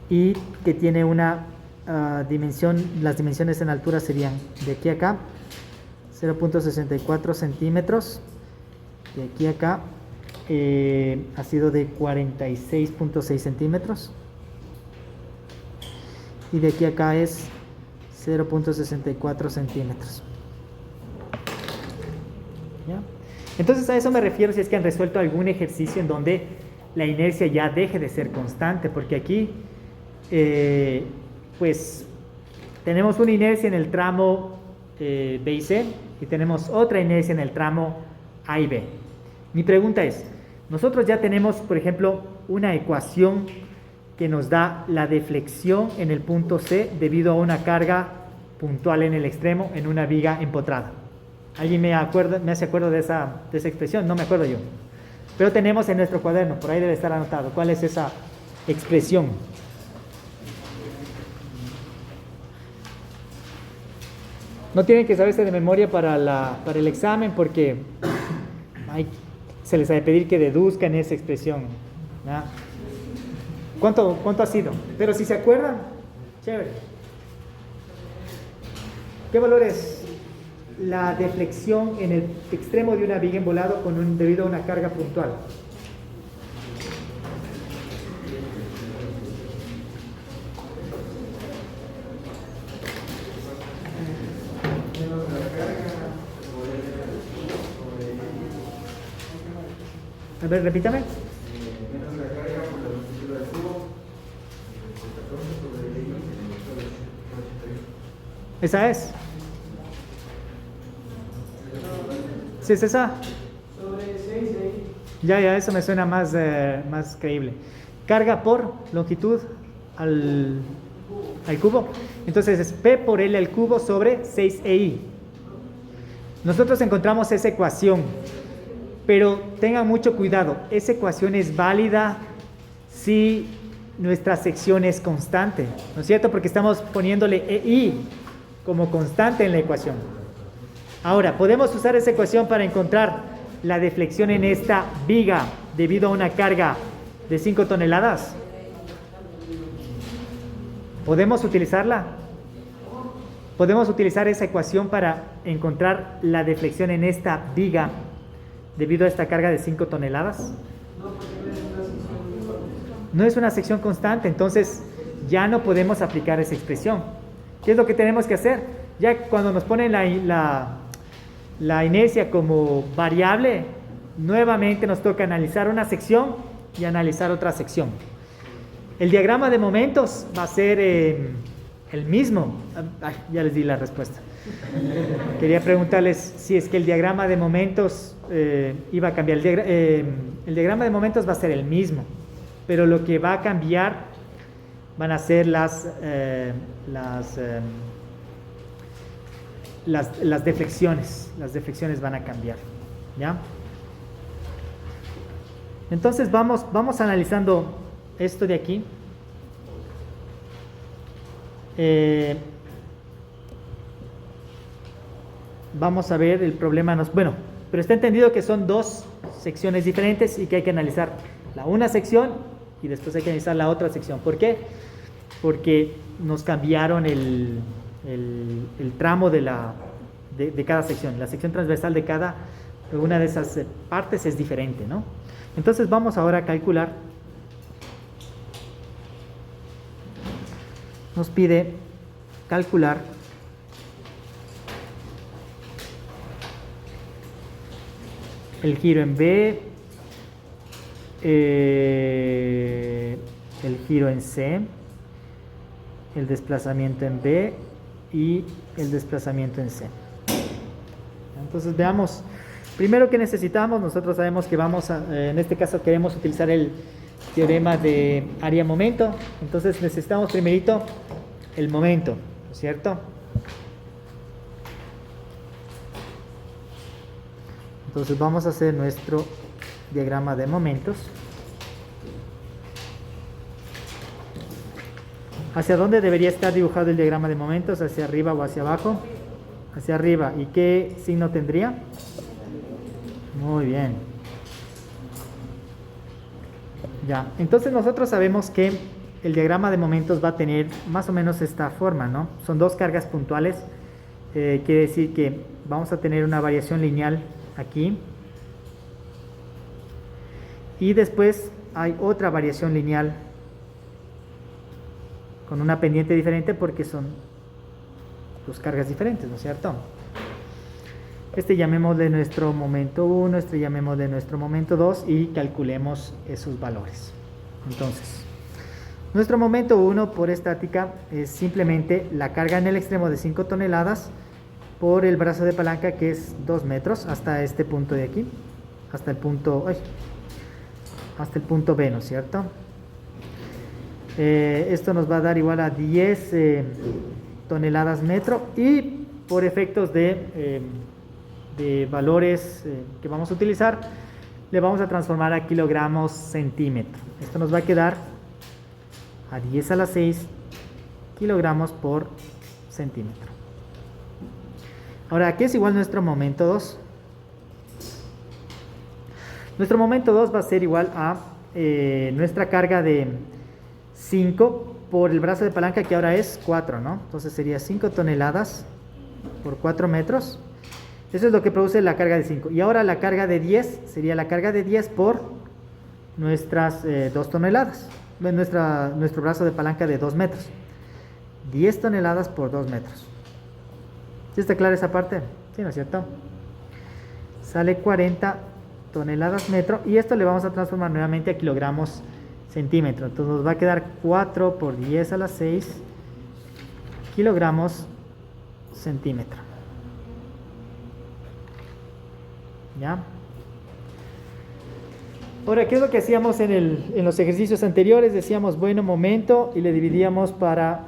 y que tiene una dimensión, las dimensiones en altura serían de aquí a acá 0.64 centímetros, de aquí a acá ha sido de 46.6 centímetros y de aquí a acá es 0.64 centímetros. ¿Ya? Entonces a eso me refiero si es que han resuelto algún ejercicio en donde la inercia ya deje de ser constante, porque aquí pues tenemos una inercia en el tramo B y C y tenemos otra inercia en el tramo A y B. Mi pregunta es, nosotros ya tenemos, por ejemplo, una ecuación que nos da la deflexión en el punto C debido a una carga puntual en el extremo en una viga empotrada. ¿Alguien me hace acuerdo de esa expresión? No me acuerdo yo. Pero tenemos en nuestro cuaderno, por ahí debe estar anotado, ¿cuál es esa expresión? No tienen que saberse de memoria para el examen porque se les ha de pedir que deduzcan esa expresión, ¿no? ¿Cuánto ha sido? Pero si se acuerdan, chévere. ¿Qué valor es la deflexión en el extremo de una viga en volado debido a una carga puntual? A ver, repítame. Menos la carga por la longitud del cubo, 14 sobre el X en el 81. ¿Esa es? ¿Sí es esa? Sobre 6 de ahí. Ya, eso me suena más creíble. Carga por longitud al cubo. Entonces es P por L al cubo sobre 6EI. Nosotros encontramos esa ecuación, pero tengan mucho cuidado. Esa ecuación es válida si nuestra sección es constante, ¿no es cierto? Porque estamos poniéndole EI como constante en la ecuación. Ahora, ¿podemos usar esa ecuación para encontrar la deflexión en esta viga debido a una carga de 5 toneladas? ¿Podemos utilizarla? ¿Podemos utilizar esa ecuación para encontrar la deflexión en esta viga debido a esta carga de 5 toneladas? No es una sección constante, entonces ya no podemos aplicar esa expresión. ¿Qué es lo que tenemos que hacer? Ya cuando nos ponen la inercia como variable, nuevamente nos toca analizar una sección y analizar otra sección. El diagrama de momentos va a ser el mismo. Ay, ya les di la respuesta. Quería preguntarles si es que el diagrama de momentos iba a cambiar. El diagrama de momentos va a ser el mismo, pero lo que va a cambiar van a ser las deflexiones. Las deflexiones van a cambiar, ¿ya? Entonces vamos analizando esto de aquí. Vamos a ver el problema. Bueno, pero está entendido que son dos secciones diferentes y que hay que analizar una sección y después hay que analizar la otra sección. ¿Por qué? Porque nos cambiaron el tramo de cada sección. La sección transversal de cada una de esas partes es diferente, ¿no? Entonces vamos ahora a calcular nos pide calcular el giro en B, el giro en C, el desplazamiento en B y el desplazamiento en C. Entonces veamos, primero que necesitamos, nosotros sabemos que en este caso queremos utilizar el teorema de área-momento, entonces necesitamos primerito el momento, ¿no es cierto? Entonces vamos a hacer nuestro diagrama de momentos. ¿Hacia dónde debería estar dibujado el diagrama de momentos? ¿Hacia arriba o hacia abajo? Hacia arriba. ¿Y qué signo tendría? Muy bien. Ya, entonces nosotros sabemos que el diagrama de momentos va a tener más o menos esta forma, ¿no? Son dos cargas puntuales. Quiere decir que vamos a tener una variación lineal aquí. Y después hay otra variación lineal con una pendiente diferente porque son dos cargas diferentes, ¿no es cierto? Este llamémosle nuestro momento 1, este llamémosle nuestro momento 2 y calculemos esos valores. Entonces, nuestro momento 1 por estática es simplemente la carga en el extremo de 5 toneladas por el brazo de palanca que es 2 metros hasta este punto de aquí, hasta el punto B, ¿no es cierto? Esto nos va a dar igual a 10 toneladas metro y por efectos de valores que vamos a utilizar, le vamos a transformar a kilogramos centímetro. Esto nos va a quedar a 10 a la 6 kilogramos por centímetro. Ahora, ¿qué es igual nuestro momento 2? Nuestro momento 2 va a ser igual a nuestra carga de 5 por el brazo de palanca que ahora es 4, ¿no? Entonces sería 5 toneladas por 4 metros. Eso es lo que produce la carga de 5. Y ahora la carga de 10 sería la carga de 10 por nuestras 2 toneladas. Nuestro brazo de palanca de 2 metros. 10 toneladas por 2 metros. ¿Sí está clara esa parte? Sí, ¿no es cierto? Sale 40 toneladas metro y esto le vamos a transformar nuevamente a kilogramos centímetro. Entonces nos va a quedar 4 por 10 a la 6 kilogramos centímetro. ¿Ya? Ahora, ¿qué es lo que hacíamos en los ejercicios anteriores? Decíamos, bueno, momento y le dividíamos para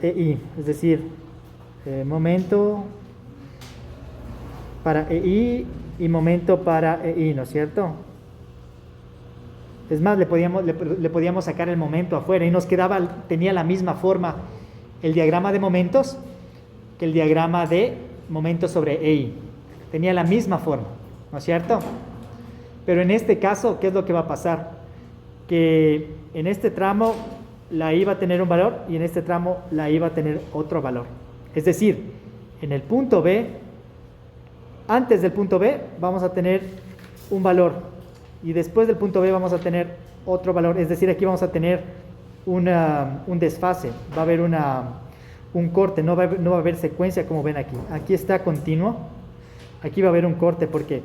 EI, es decir, momento para EI y momento para EI, ¿no es cierto? Es más, le podíamos sacar el momento afuera y nos quedaba, tenía la misma forma el diagrama de momentos que el diagrama de momentos sobre EI. Tenía la misma forma, ¿no es cierto? Pero en este caso, ¿qué es lo que va a pasar? Que en este tramo la I va a tener un valor y en este tramo la I va a tener otro valor. Es decir, en el punto B, antes del punto B vamos a tener un valor y después del punto B vamos a tener otro valor. Es decir, aquí vamos a tener un desfase, va a haber un corte, no va a haber secuencia como ven aquí. Aquí está continuo, aquí va a haber un corte porque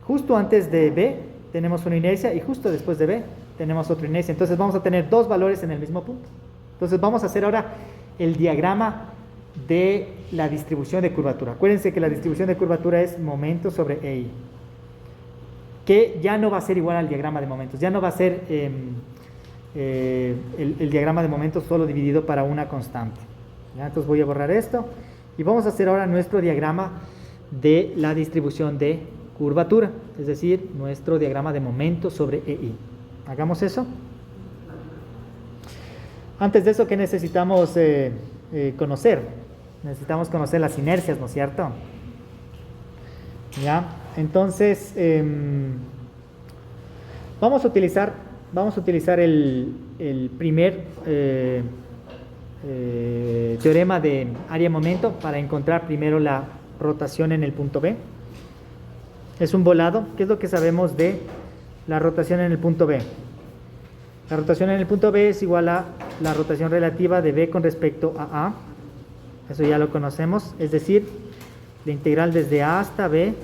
justo antes de B tenemos una inercia y justo después de B tenemos otra inercia. Entonces vamos a tener dos valores en el mismo punto. Entonces vamos a hacer ahora el diagrama de la distribución de curvatura. Acuérdense que la distribución de curvatura es momento sobre EI, que ya no va a ser igual al diagrama de momentos, ya no va a ser el diagrama de momentos solo dividido para una constante. ¿Ya? Entonces voy a borrar esto y vamos a hacer ahora nuestro diagrama de la distribución de curvatura, es decir, nuestro diagrama de momento sobre EI. Hagamos eso. Antes de eso, ¿qué necesitamos conocer? Necesitamos conocer las inercias, ¿no es cierto? ¿Ya? Entonces, vamos a utilizar el primer teorema de área-momento para encontrar primero la rotación en el punto B. Es un volado. ¿Qué es lo que sabemos de la rotación en el punto B? La rotación en el punto B es igual a la rotación relativa de B con respecto a A. Eso ya lo conocemos, es decir, la integral desde A hasta B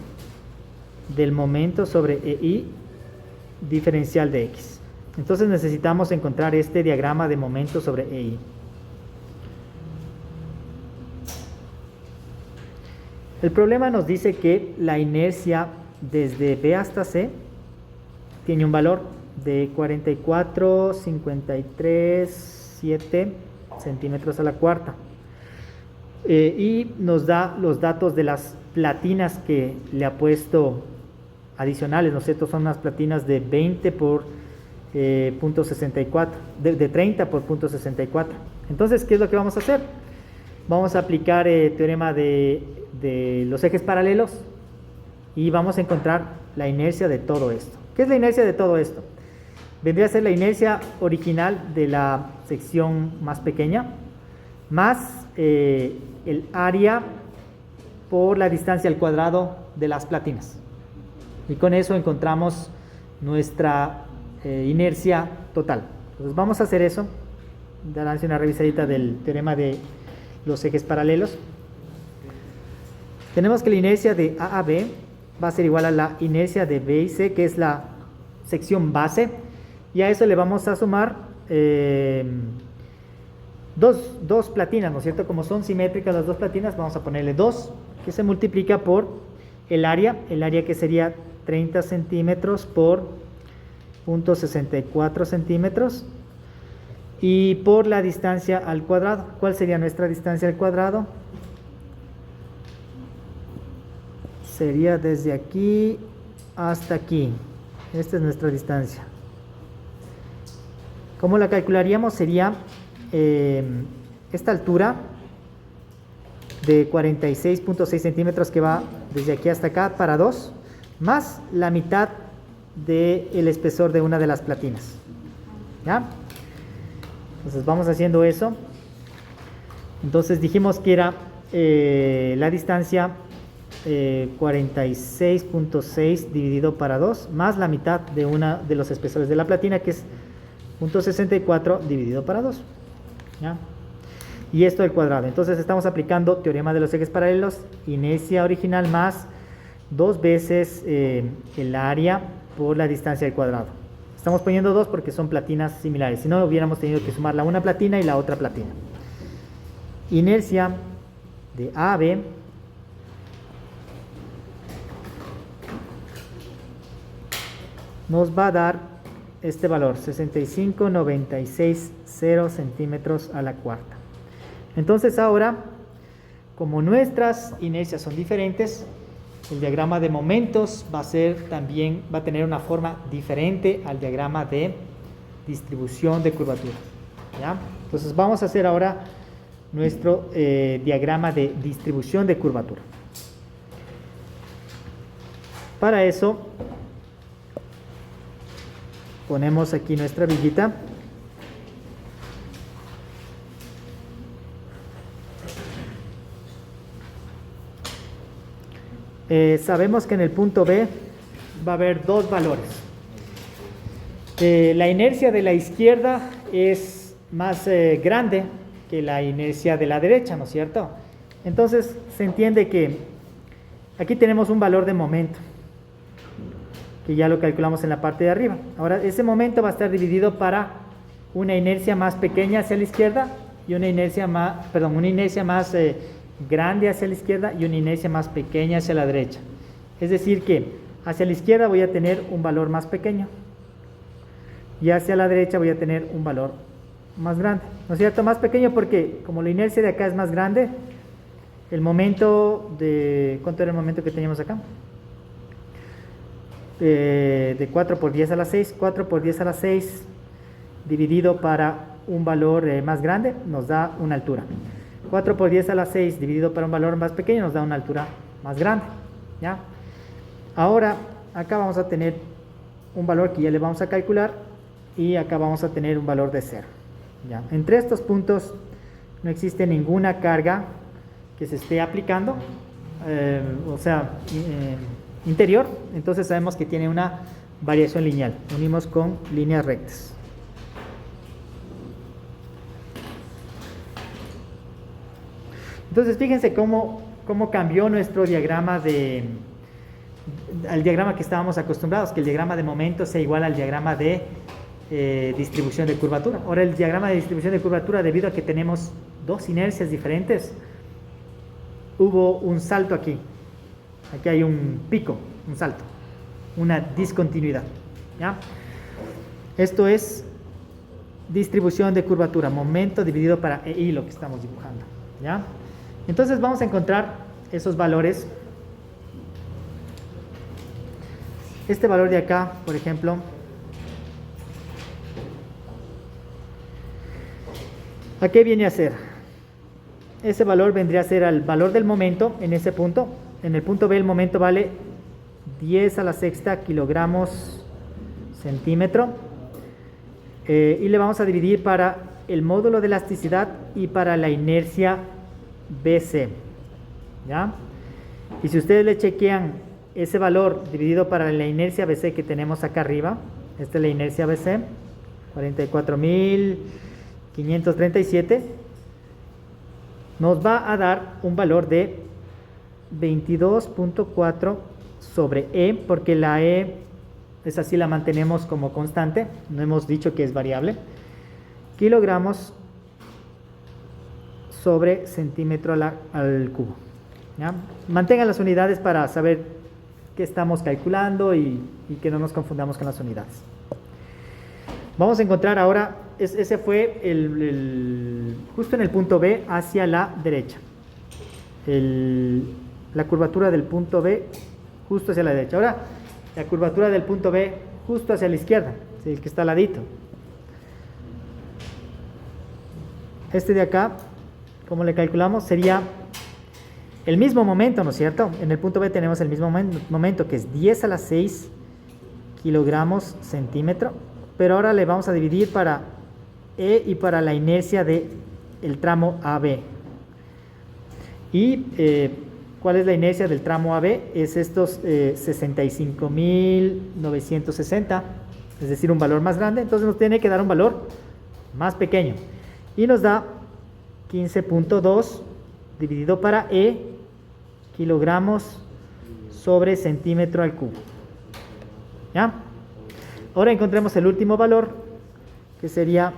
del momento sobre EI diferencial de X. Entonces necesitamos encontrar este diagrama de momento sobre EI. El problema nos dice que la inercia desde B hasta C tiene un valor de 44,53,7 centímetros a la cuarta. Y nos da los datos de las platinas que le ha puesto adicionales, ¿no es cierto? Son unas platinas de 20 por punto 64, de 30 por punto 64. Entonces, ¿qué es lo que vamos a hacer? Vamos a aplicar el teorema de los ejes paralelos y vamos a encontrar la inercia de todo esto. ¿Qué es la inercia de todo esto? Vendría a ser la inercia original de la sección más pequeña más el área por la distancia al cuadrado de las platinas. Y con eso encontramos nuestra inercia total. Entonces vamos a hacer eso. Darán una revisadita del teorema de los ejes paralelos. Tenemos que la inercia de A a B va a ser igual a la inercia de B y C, que es la sección base, y a eso le vamos a sumar dos platinas, ¿no es cierto? Como son simétricas las dos platinas, vamos a ponerle 2, que se multiplica por el área que sería 30 centímetros por 0.64 centímetros, y por la distancia al cuadrado. ¿Cuál sería nuestra distancia al cuadrado? Sería desde aquí hasta aquí. Esta es nuestra distancia. ¿Cómo la calcularíamos? Sería esta altura de 46.6 centímetros que va desde aquí hasta acá para 2, más la mitad del espesor de una de las platinas. ¿Ya? Entonces vamos haciendo eso. Entonces dijimos que era la distancia 46.6 dividido para 2 más la mitad de una de los espesores de la platina, que es 0.64 dividido para 2. ¿Ya? Y esto al cuadrado. Entonces estamos aplicando teorema de los ejes paralelos, inercia original más 2 veces el área por la distancia al cuadrado. Estamos poniendo 2 porque son platinas similares, si no hubiéramos tenido que sumar la una platina y la otra platina. Inercia de A a B nos va a dar este valor, 65,960 centímetros a la cuarta. Entonces ahora, como nuestras inercias son diferentes, el diagrama de momentos va a tener una forma diferente al diagrama de distribución de curvatura. ¿Ya? Entonces vamos a hacer ahora nuestro diagrama de distribución de curvatura. Para eso ponemos aquí nuestra villita. Sabemos que en el punto B va a haber dos valores. La inercia de la izquierda es más grande que la inercia de la derecha, ¿no es cierto? Entonces se entiende que aquí tenemos un valor de momento, que ya lo calculamos en la parte de arriba. Ahora ese momento va a estar dividido para una inercia más pequeña hacia la izquierda y una inercia más grande hacia la izquierda y una inercia más pequeña hacia la derecha. Es decir que hacia la izquierda voy a tener un valor más pequeño y hacia la derecha voy a tener un valor más grande, ¿no es cierto? Más pequeño porque como la inercia de acá es más grande, el momento de... ¿cuánto era el momento que teníamos acá? De 4 por 10 a la 6, 4 por 10 a la 6 dividido para un valor más grande nos da una altura. 4 por 10 a la 6 dividido para un valor más pequeño nos da una altura más grande. ¿Ya? Ahora, acá vamos a tener un valor que ya le vamos a calcular y acá vamos a tener un valor de 0. ¿Ya? Entre estos puntos no existe ninguna carga que se esté aplicando, interior, entonces sabemos que tiene una variación lineal. Unimos con líneas rectas. Entonces, fíjense cómo cambió nuestro diagrama al diagrama que estábamos acostumbrados, que el diagrama de momento sea igual al diagrama de distribución de curvatura. Ahora el diagrama de distribución de curvatura, debido a que tenemos dos inercias diferentes, hubo un salto aquí. Aquí hay un pico, un salto, una discontinuidad, ¿ya? Esto es distribución de curvatura, momento dividido para EI, lo que estamos dibujando, ¿ya? Entonces vamos a encontrar esos valores. Este valor de acá, por ejemplo, ¿a qué viene a ser? Ese valor vendría a ser el valor del momento en ese punto. En el punto B el momento vale 10 a la sexta kilogramos centímetro. Y le vamos a dividir para el módulo de elasticidad y para la inercia BC, ¿ya? Y si ustedes le chequean ese valor dividido para la inercia BC que tenemos acá arriba, esta es la inercia BC, 44.537, nos va a dar un valor de 22.4 sobre E, porque la E es así, la mantenemos como constante, no hemos dicho que es variable, kilogramos sobre centímetro al cubo, ¿ya? Mantengan las unidades para saber qué estamos calculando y que no nos confundamos con las unidades. Vamos a encontrar ahora, ese fue justo en el punto B hacia la derecha, la curvatura del punto B justo hacia la derecha. Ahora la curvatura del punto B justo hacia la izquierda, el que está al ladito. Este de acá, como le calculamos, sería el mismo momento, ¿no es cierto? En el punto B tenemos el mismo momento, que es 10 a la 6 kilogramos centímetro, pero ahora le vamos a dividir para E y para la inercia del tramo AB. Y ¿cuál es la inercia del tramo AB? Es estos 65.960, es decir, un valor más grande. Entonces nos tiene que dar un valor más pequeño. Y nos da 15.2 dividido para E, kilogramos sobre centímetro al cubo. ¿Ya? Ahora encontremos el último valor, que sería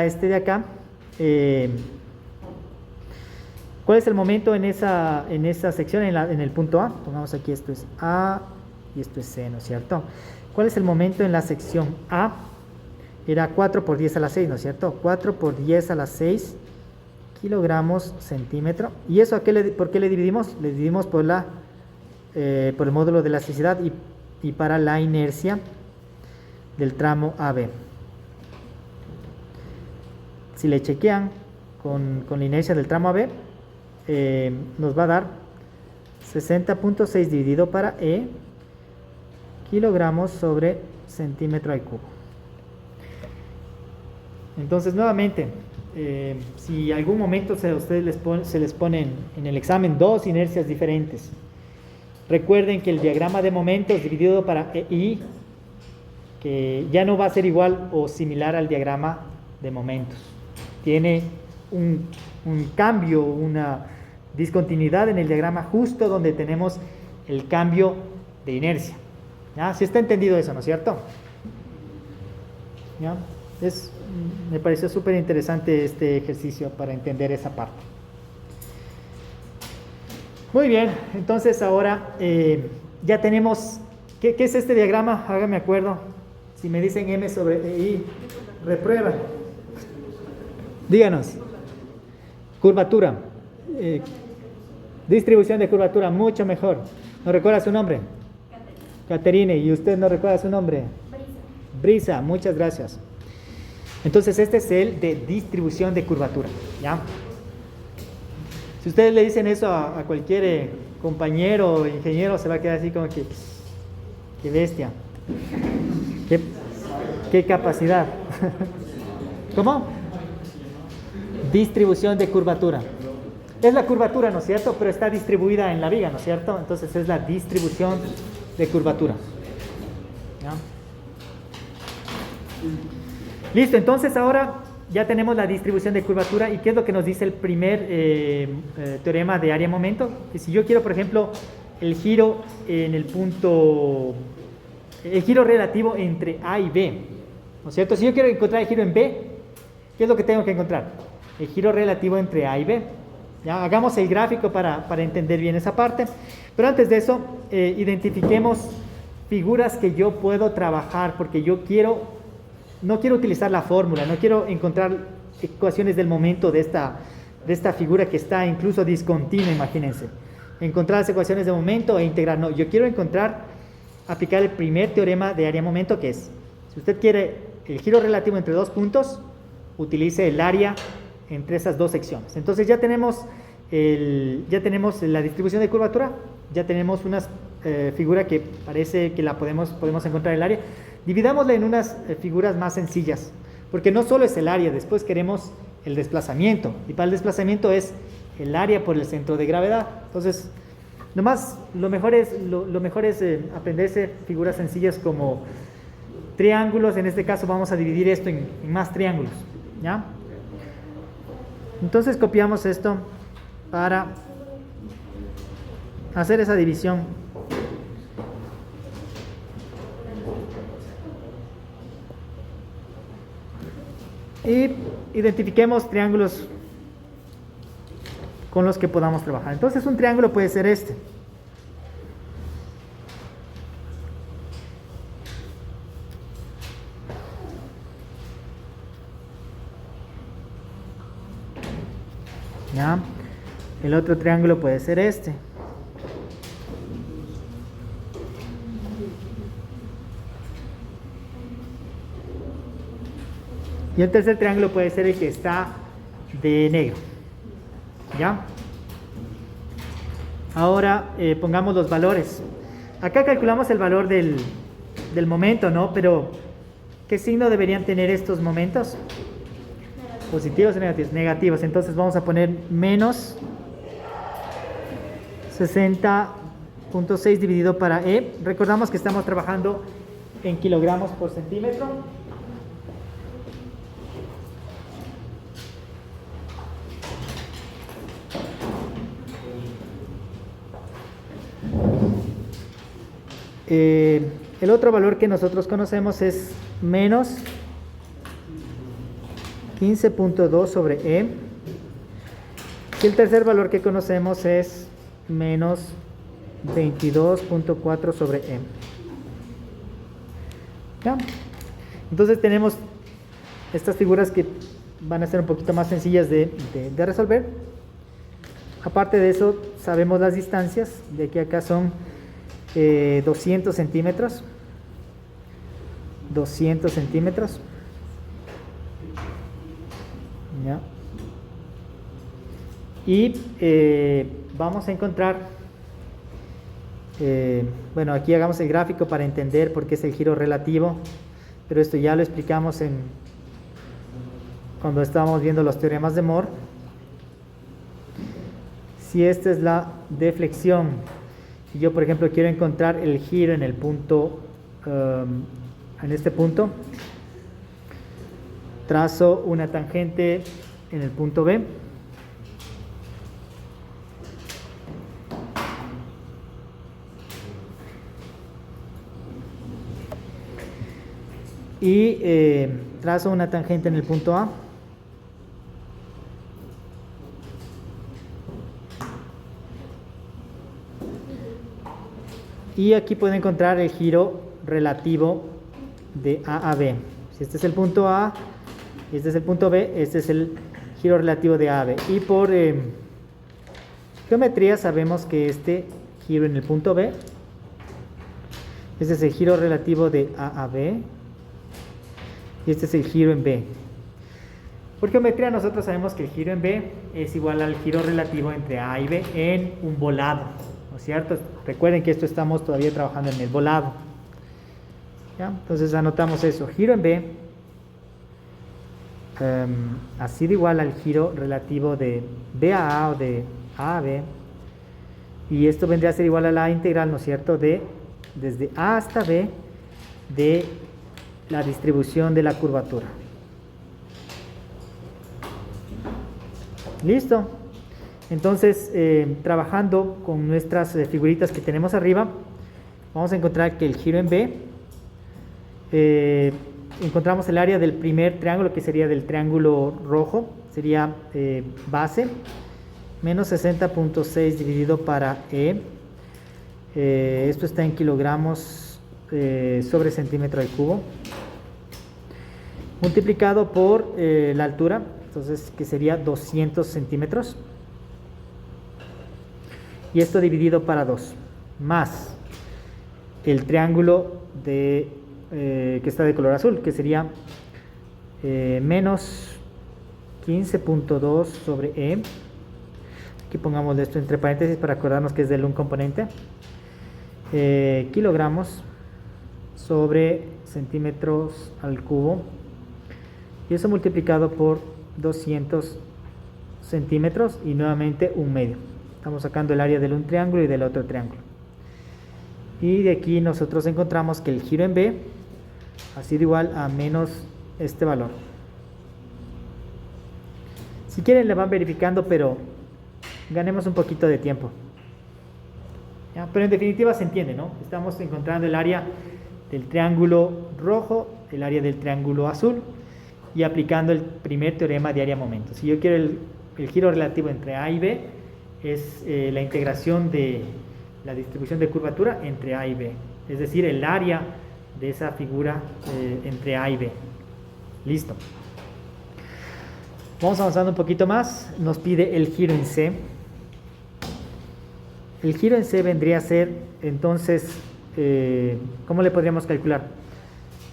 este de acá. ¿Cuál es el momento en esa sección, en el punto A? Pongamos aquí, esto es A y esto es C, ¿no es cierto? ¿Cuál es el momento en la sección A? Era 4 por 10 a la 6, ¿no es cierto? 4 por 10 a la 6 kilogramos centímetro. ¿Y eso por qué le dividimos? Le dividimos por el módulo de elasticidad y para la inercia del tramo AB. Si le chequean con la inercia del tramo AB, nos va a dar 60.6 dividido para E, kilogramos sobre centímetro al cubo. Entonces, nuevamente, si algún momento a ustedes se les ponen en el examen dos inercias diferentes, recuerden que el diagrama de momentos dividido para EI, que ya no va a ser igual o similar al diagrama de momentos. Tiene un cambio, una discontinuidad en el diagrama justo donde tenemos el cambio de inercia. ¿Ya? ¿Sí está entendido eso, no es cierto? ¿Ya? Me pareció súper interesante este ejercicio para entender esa parte. Muy bien, entonces ahora ya tenemos, ¿qué es este diagrama? Háganme acuerdo, si me dicen M sobre I, reprueba. Díganos. Curvatura, distribución de curvatura, mucho mejor. ¿No recuerda su nombre? Caterine. ¿Y usted no recuerda su nombre? Brisa, muchas gracias. Entonces este es el de distribución de curvatura, ¿ya? Si ustedes le dicen eso a cualquier compañero o ingeniero, se va a quedar así como que, qué bestia, qué capacidad. ¿Cómo? Distribución de curvatura. Es la curvatura, ¿no es cierto? Pero está distribuida en la viga, ¿no es cierto? Entonces es la distribución de curvatura, ¿ya? Listo, entonces ahora ya tenemos la distribución de curvatura. ¿Y qué es lo que nos dice el primer teorema de área-momento? Que si yo quiero, por ejemplo, el giro en el punto, el giro relativo entre A y B, ¿no es cierto? Si yo quiero encontrar el giro en B, ¿qué es lo que tengo que encontrar? El giro relativo entre A y B. ¿Ya? Hagamos el gráfico para entender bien esa parte. Pero antes de eso, identifiquemos figuras que yo puedo trabajar, porque yo no quiero utilizar la fórmula, no quiero encontrar ecuaciones del momento de esta figura que está incluso discontinua, imagínense. Encontrar las ecuaciones de momento e integrar. No, yo quiero aplicar el primer teorema de área-momento, que es, si usted quiere el giro relativo entre dos puntos, utilice el área entre esas dos secciones. Entonces ya tenemos la distribución de curvatura, ya tenemos una figura que parece que la podemos encontrar el área. Dividámosla en unas figuras más sencillas, porque no solo es el área, después queremos el desplazamiento, y para el desplazamiento es el área por el centro de gravedad. Entonces, lo mejor es aprenderse figuras sencillas como triángulos. En este caso vamos a dividir esto en más triángulos, ¿ya? Entonces copiamos esto para hacer esa división. Y identifiquemos triángulos con los que podamos trabajar. Entonces un triángulo puede ser este. ¿Ya? El otro triángulo puede ser este. Y el tercer triángulo puede ser el que está de negro. ¿Ya? Ahora pongamos los valores. Acá calculamos el valor del momento, ¿no? Pero, ¿qué signo deberían tener estos momentos? ¿Positivos o negativos? Negativos. Entonces vamos a poner menos 60.6 dividido para E. Recordamos que estamos trabajando en kilogramos por centímetro. El otro valor que nosotros conocemos es menos 15.2 sobre E. Y el tercer valor que conocemos es menos 22.4 sobre E. ¿Ya? Entonces tenemos estas figuras que van a ser un poquito más sencillas de resolver. Aparte de eso, sabemos las distancias. De aquí a acá son 200 centímetros. 200 centímetros. ¿Ya? Y vamos a encontrar, bueno, aquí hagamos el gráfico para entender por qué es el giro relativo, pero esto ya lo explicamos cuando estábamos viendo los teoremas de Moore. Si esta es la deflexión, y yo por ejemplo quiero encontrar el giro en el punto, en este punto, trazo una tangente en el punto B. Y trazo una tangente en el punto A. Y aquí puedo encontrar el giro relativo de A a B. Si este es el punto A y este es el punto B, este es el giro relativo de A a B. Y por geometría sabemos que este giro en el punto B, este es el giro relativo de A a B, y este es el giro en B. Por geometría nosotros sabemos que el giro en B es igual al giro relativo entre A y B en un volado, ¿no es cierto? Recuerden que esto estamos todavía trabajando en el volado. ¿Ya? Entonces anotamos eso, giro en B ha sido igual al giro relativo de B a A o de A a B, y esto vendría a ser igual a la integral, ¿no es cierto?, desde A hasta B de la distribución de la curvatura. Listo. Entonces, trabajando con nuestras figuritas que tenemos arriba, vamos a encontrar que el giro en B, encontramos el área del primer triángulo, que sería del triángulo rojo, sería base, menos 60.6 dividido para E. Esto está en kilogramos sobre centímetro al cubo, multiplicado por la altura, entonces que sería 200 centímetros, y esto dividido para 2, más el triángulo que está de color azul, que sería menos 15.2 sobre E. Aquí pongamos esto entre paréntesis para acordarnos que es del un componente, kilogramos sobre centímetros al cubo, y eso multiplicado por 200 centímetros y nuevamente un medio. Estamos sacando el área del un triángulo y del otro triángulo, y de aquí nosotros encontramos que el giro en B ha sido igual a menos este valor. Si quieren le van verificando, pero ganemos un poquito de tiempo. ¿Ya? Pero en definitiva se entiende, ¿no? Estamos encontrando el área del triángulo rojo, el área del triángulo azul, y aplicando el primer teorema de área-momento. Si yo quiero el giro relativo entre A y B, es la integración de la distribución de curvatura entre A y B, es decir, el área de esa figura entre A y B. Listo. Vamos avanzando un poquito más. Nos pide el giro en C. El giro en C vendría a ser, entonces, ¿cómo le podríamos calcular?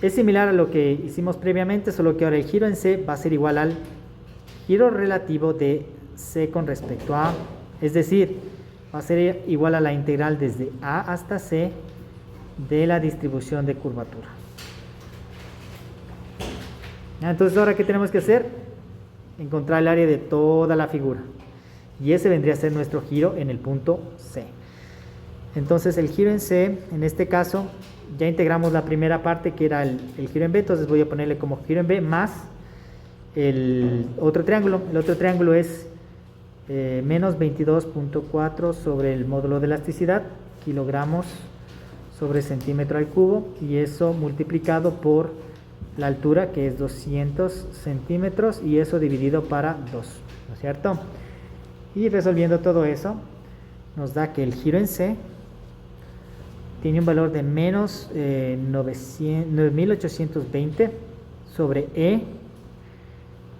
Es similar a lo que hicimos previamente, solo que ahora el giro en C va a ser igual al giro relativo de C con respecto a A. Es decir, va a ser igual a la integral desde A hasta C de la distribución de curvatura. Entonces, ahora, ¿qué tenemos que hacer? Encontrar el área de toda la figura. Y ese vendría a ser nuestro giro en el punto C. Entonces, el giro en C, en este caso, ya integramos la primera parte que era el giro en B. Entonces, voy a ponerle como giro en B más el otro triángulo. El otro triángulo es menos 22.4 sobre el módulo de elasticidad, kilogramos sobre centímetro al cubo, y eso multiplicado por la altura, que es 200 centímetros, y eso dividido para 2, ¿no es cierto? Y resolviendo todo eso, nos da que el giro en C tiene un valor de menos 9.820 sobre E,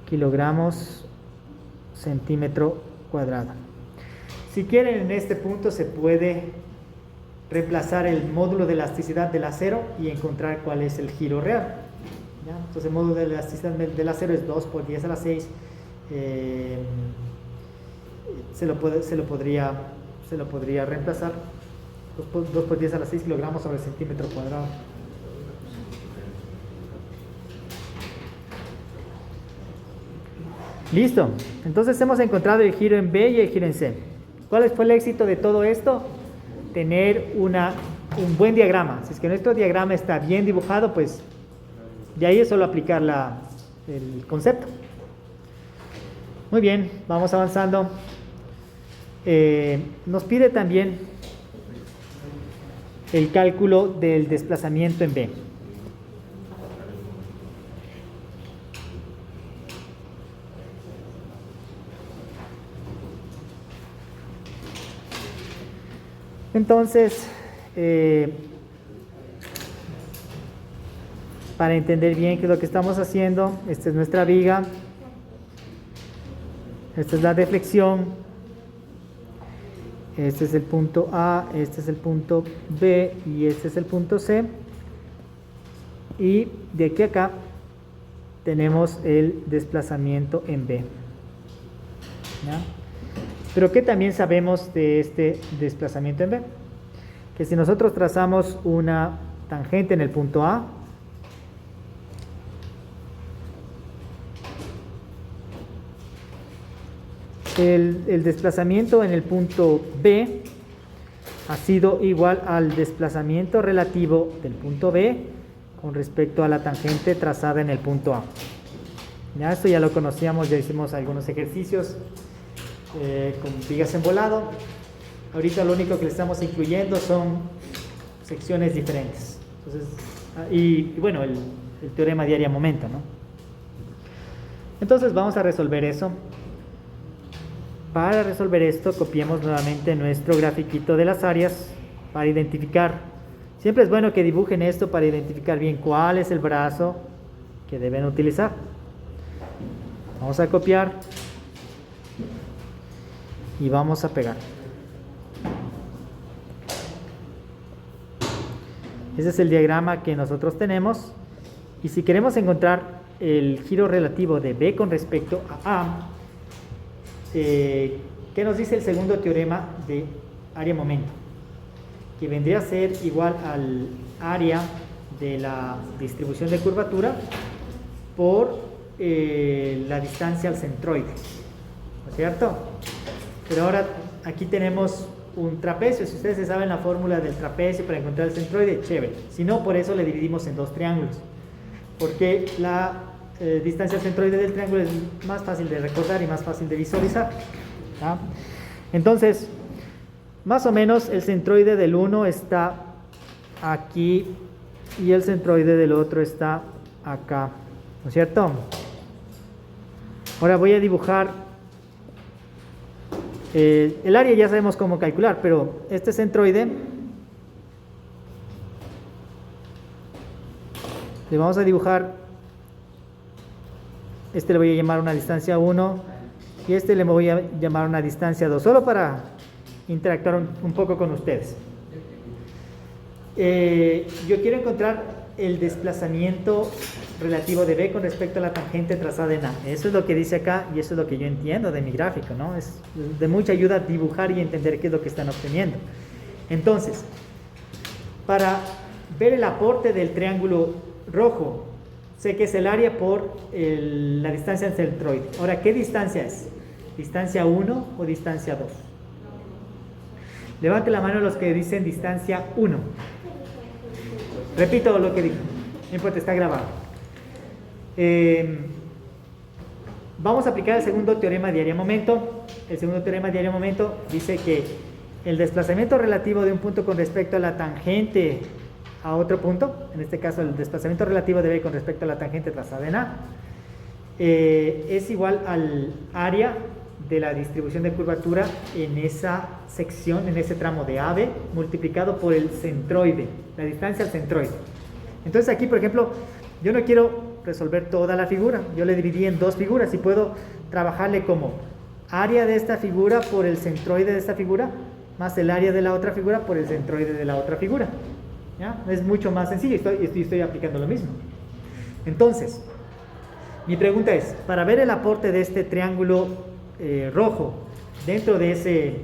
kilogramos centímetro cuadrado. Si quieren, en este punto se puede reemplazar el módulo de elasticidad del acero y encontrar cuál es el giro real. ¿Ya? Entonces, el módulo de elasticidad del acero es 2 por 10 a la 6. Se lo podría reemplazar. 2 por 10 a la 6 kilogramos sobre centímetro cuadrado. Listo. Entonces hemos encontrado el giro en B y el giro en C. ¿Cuál fue el éxito de todo esto? Tener un buen diagrama. Si es que nuestro diagrama está bien dibujado, pues de ahí es solo aplicar el concepto. Muy bien, vamos avanzando. Nos pide también el cálculo del desplazamiento en B. Entonces, para entender bien qué es lo que estamos haciendo, esta es nuestra viga, esta es la deflexión, este es el punto A, este es el punto B y este es el punto C, y de aquí a acá tenemos el desplazamiento en B. ¿Ya? Pero ¿qué también sabemos de este desplazamiento en B? Que si nosotros trazamos una tangente en el punto A, el desplazamiento en el punto B ha sido igual al desplazamiento relativo del punto B con respecto a la tangente trazada en el punto A. Ya, esto ya lo conocíamos, ya hicimos algunos ejercicios con vigas en volado. Ahorita lo único que le estamos incluyendo son secciones diferentes. Entonces, y bueno, el teorema de área momento, ¿no? Entonces vamos a resolver eso. Para resolver esto, copiemos nuevamente nuestro grafiquito de las áreas para identificar. Siempre es bueno que dibujen esto para identificar bien cuál es el brazo que deben utilizar. Vamos a copiar y vamos a pegar. Ese es el diagrama que nosotros tenemos. Y si queremos encontrar el giro relativo de B con respecto a A, ¿qué nos dice el segundo teorema de área-momento? Que vendría a ser igual al área de la distribución de curvatura por la distancia al centroide, ¿no es cierto? Pero ahora aquí tenemos un trapecio. Si ustedes saben la fórmula del trapecio para encontrar el centroide, chévere. Si no, por eso le dividimos en dos triángulos, porque la distancia al centroide del triángulo es más fácil de recordar y más fácil de visualizar, ¿tá? Entonces, más o menos el centroide del uno está aquí y el centroide del otro está acá, ¿no es cierto? Ahora voy a dibujar el área. Ya sabemos cómo calcular, pero este centroide le vamos a dibujar. Este le voy a llamar una distancia 1 y este le voy a llamar una distancia 2, solo para interactuar un poco con ustedes. Yo quiero encontrar el desplazamiento relativo de B con respecto a la tangente trazada en A. Eso es lo que dice acá y eso es lo que yo entiendo de mi gráfico, ¿no? Es de mucha ayuda dibujar y entender qué es lo que están obteniendo. Entonces, para ver el aporte del triángulo rojo, sé que es el área por la distancia al centroide. Ahora, ¿qué distancia es? ¿Distancia 1 o distancia 2? Levante la mano los que dicen distancia 1. Repito lo que dije, no importa, está grabado. Vamos a aplicar el segundo teorema de área-momento. El segundo teorema de área-momento dice que el desplazamiento relativo de un punto con respecto a la tangente a otro punto, en este caso el desplazamiento relativo de B con respecto a la tangente trazada en A, es igual al área de la distribución de curvatura en esa sección, en ese tramo de AB, multiplicado por el centroide, la distancia al centroide. Entonces aquí, por ejemplo, yo no quiero resolver toda la figura, yo le dividí en dos figuras y puedo trabajarle como área de esta figura por el centroide de esta figura, más el área de la otra figura por el centroide de la otra figura. ¿Ya? Es mucho más sencillo, estoy aplicando lo mismo. Entonces, mi pregunta es, para ver el aporte de este triángulo rojo dentro de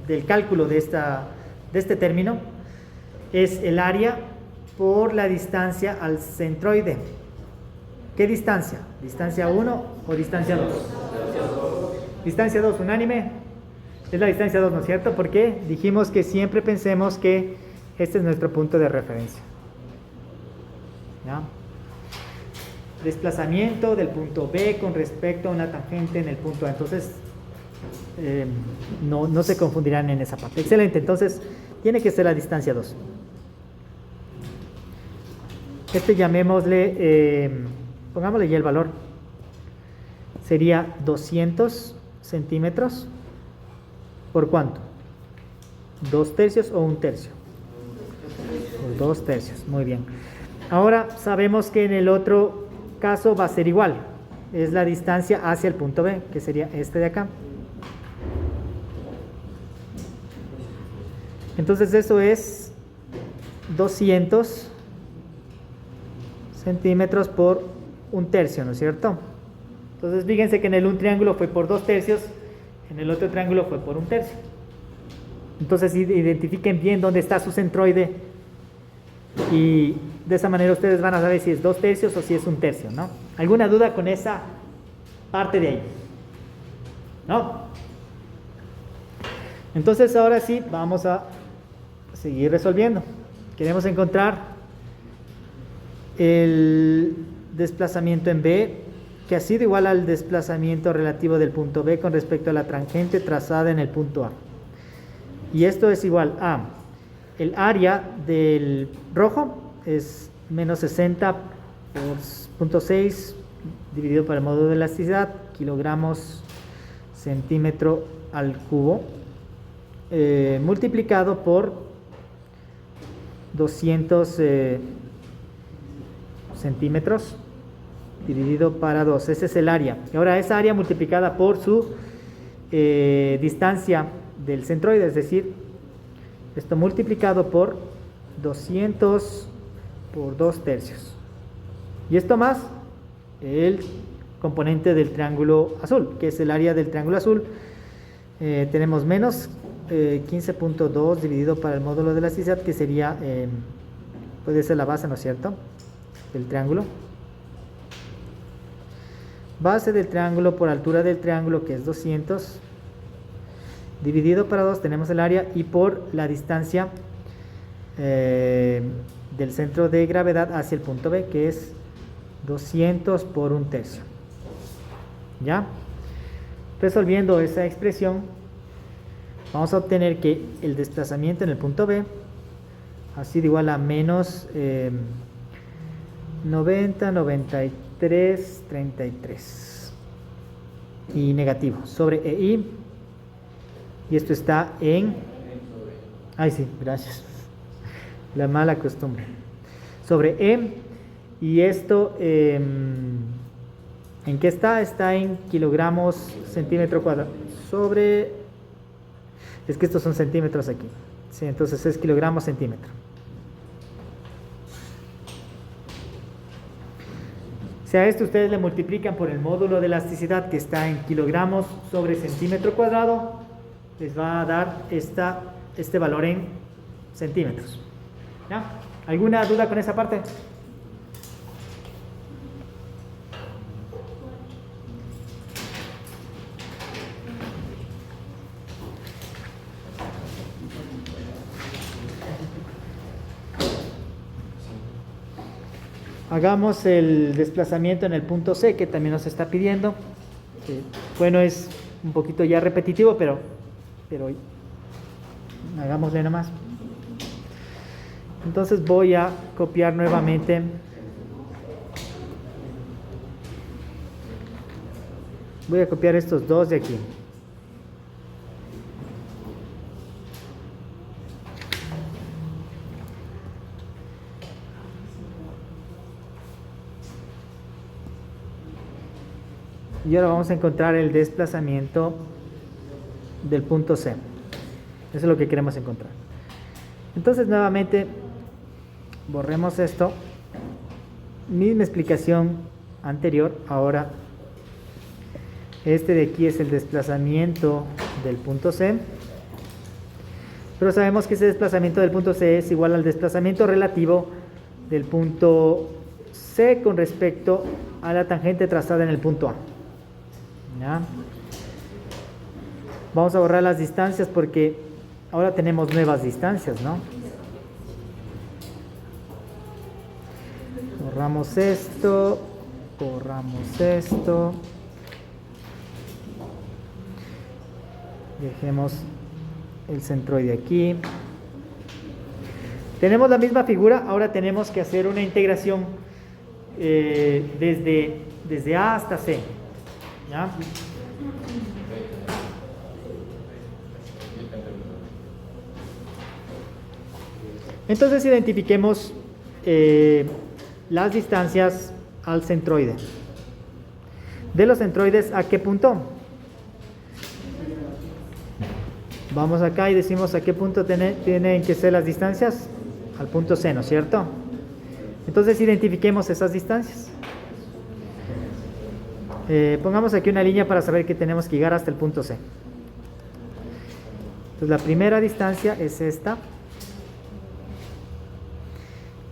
del cálculo de este término, es el área por la distancia al centroide. ¿Qué distancia? ¿Distancia 1 o distancia 2? Distancia 2, unánime. Es la distancia 2, ¿no es cierto? Porque dijimos que siempre pensemos que este es nuestro punto de referencia. ¿Ya? Desplazamiento del punto B con respecto a una tangente en el punto A. Entonces, no se confundirán en esa parte. Excelente, entonces tiene que ser la distancia 2. Llamémosle, pongámosle ya el valor. Sería 200 centímetros. ¿Por cuánto? ¿2 tercios o 1 tercio? Por 2 tercios, muy bien. Ahora sabemos que en el otro caso va a ser igual. Es la distancia hacia el punto B, que sería este de acá. Entonces eso es 200 centímetros por 1 tercio, ¿no es cierto? Entonces fíjense que en el un triángulo fue por 2 tercios, en el otro triángulo fue por 1 tercio. Entonces identifiquen bien dónde está su centroide y de esa manera ustedes van a saber si es 2 tercios o si es 1 tercio, ¿no? ¿Alguna duda con esa parte de ahí? ¿No? Entonces ahora sí vamos a seguir resolviendo. Queremos encontrar el desplazamiento en B que ha sido igual al desplazamiento relativo del punto B con respecto a la tangente trazada en el punto A. Y esto es igual a el área del rojo es menos 60 por 0.6 dividido por el módulo de elasticidad, kilogramos centímetro al cubo, multiplicado por 200 centímetros dividido para 2. Ese es el área. Y ahora esa área multiplicada por su distancia del centroide, es decir, esto multiplicado por 200 por 2/3. Y esto más el componente del triángulo azul, que es el área del triángulo azul. Tenemos menos 15.2 dividido para el módulo de elasticidad, que sería, puede ser la base, ¿no es cierto?, del triángulo. Base del triángulo por altura del triángulo, que es 200, dividido para 2, tenemos el área, y por la distancia del centro de gravedad hacia el punto B, que es 200 por 1/3. ¿Ya? Resolviendo esa expresión, vamos a obtener que el desplazamiento en el punto B ha sido igual a menos 90, 93, 33 y negativo sobre EI, y esto está en, ay sí, gracias, la mala costumbre, sobre E, y esto ¿en qué está? Está en kilogramos centímetro cuadrado sobre, es que estos son centímetros aquí, sí, entonces es kilogramos centímetro. Si a esto ustedes le multiplican por el módulo de elasticidad, que está en kilogramos sobre centímetro cuadrado, les va a dar este valor en centímetros. ¿Ya? ¿Alguna duda con esa parte? Hagamos el desplazamiento en el punto C, que también nos está pidiendo. Bueno, es un poquito ya repetitivo, pero hagámosle nomás. Entonces voy a copiar nuevamente. Voy a copiar estos dos de aquí. Y ahora vamos a encontrar el desplazamiento del punto C. Eso es lo que queremos encontrar. Entonces nuevamente borremos esto. Misma explicación anterior. Ahora este de aquí es el desplazamiento del punto C. Pero sabemos que ese desplazamiento del punto C es igual al desplazamiento relativo del punto C con respecto a la tangente trazada en el punto A. ¿Ya? Vamos a borrar las distancias porque ahora tenemos nuevas distancias, ¿no? Borramos esto, borramos esto. Dejemos el centroide aquí. Tenemos la misma figura, ahora tenemos que hacer una integración desde A hasta C. ¿Ya? Entonces identifiquemos las distancias al centroide. De los centroides, ¿a qué punto? Vamos acá y decimos a qué punto tienen que ser las distancias. Al punto C, ¿no es cierto? Entonces identifiquemos esas distancias. Pongamos aquí una línea para saber que tenemos que llegar hasta el punto C. Entonces la primera distancia es esta.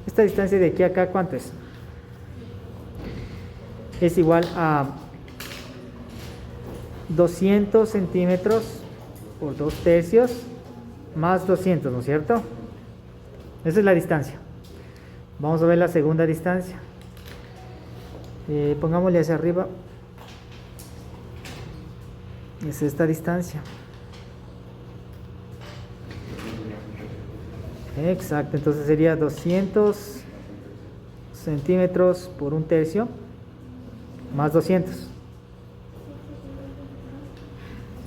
Esta distancia de aquí a acá, ¿cuánto es? Es igual a 200 centímetros por 2/3 más 200, ¿no es cierto? Esa es la distancia. Vamos a ver la segunda distancia. Pongámosle hacia arriba. Es esta distancia. Exacto, entonces sería 200 centímetros por un tercio más 200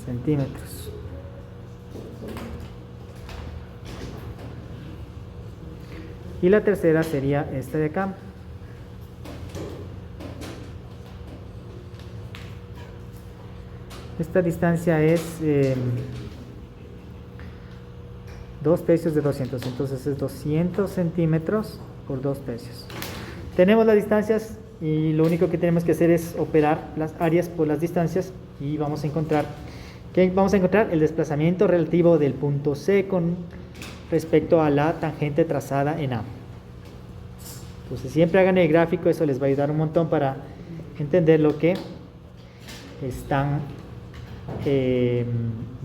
centímetros. Y la tercera sería esta de acá. Esta distancia es 2 tercios de 200, entonces es 200 centímetros por 2 tercios. Tenemos las distancias y lo único que tenemos que hacer es operar las áreas por las distancias y vamos a encontrar, ¿qué vamos a encontrar? El desplazamiento relativo del punto C con respecto a la tangente trazada en A. Entonces siempre hagan el gráfico, eso les va a ayudar un montón para entender lo que están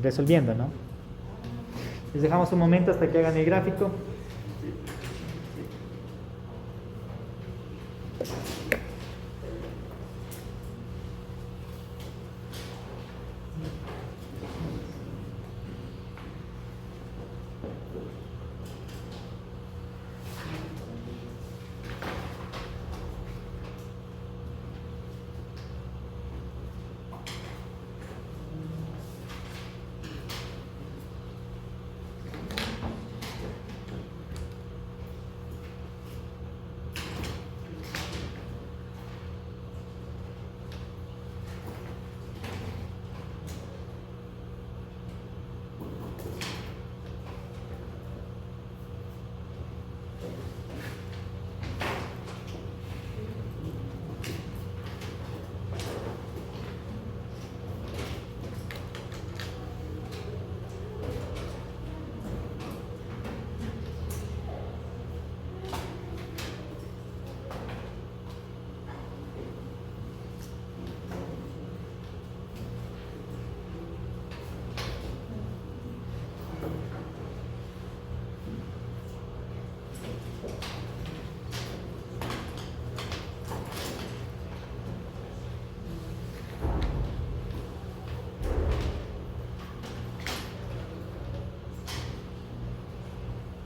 resolviendo, ¿no? Les dejamos un momento hasta que hagan el gráfico.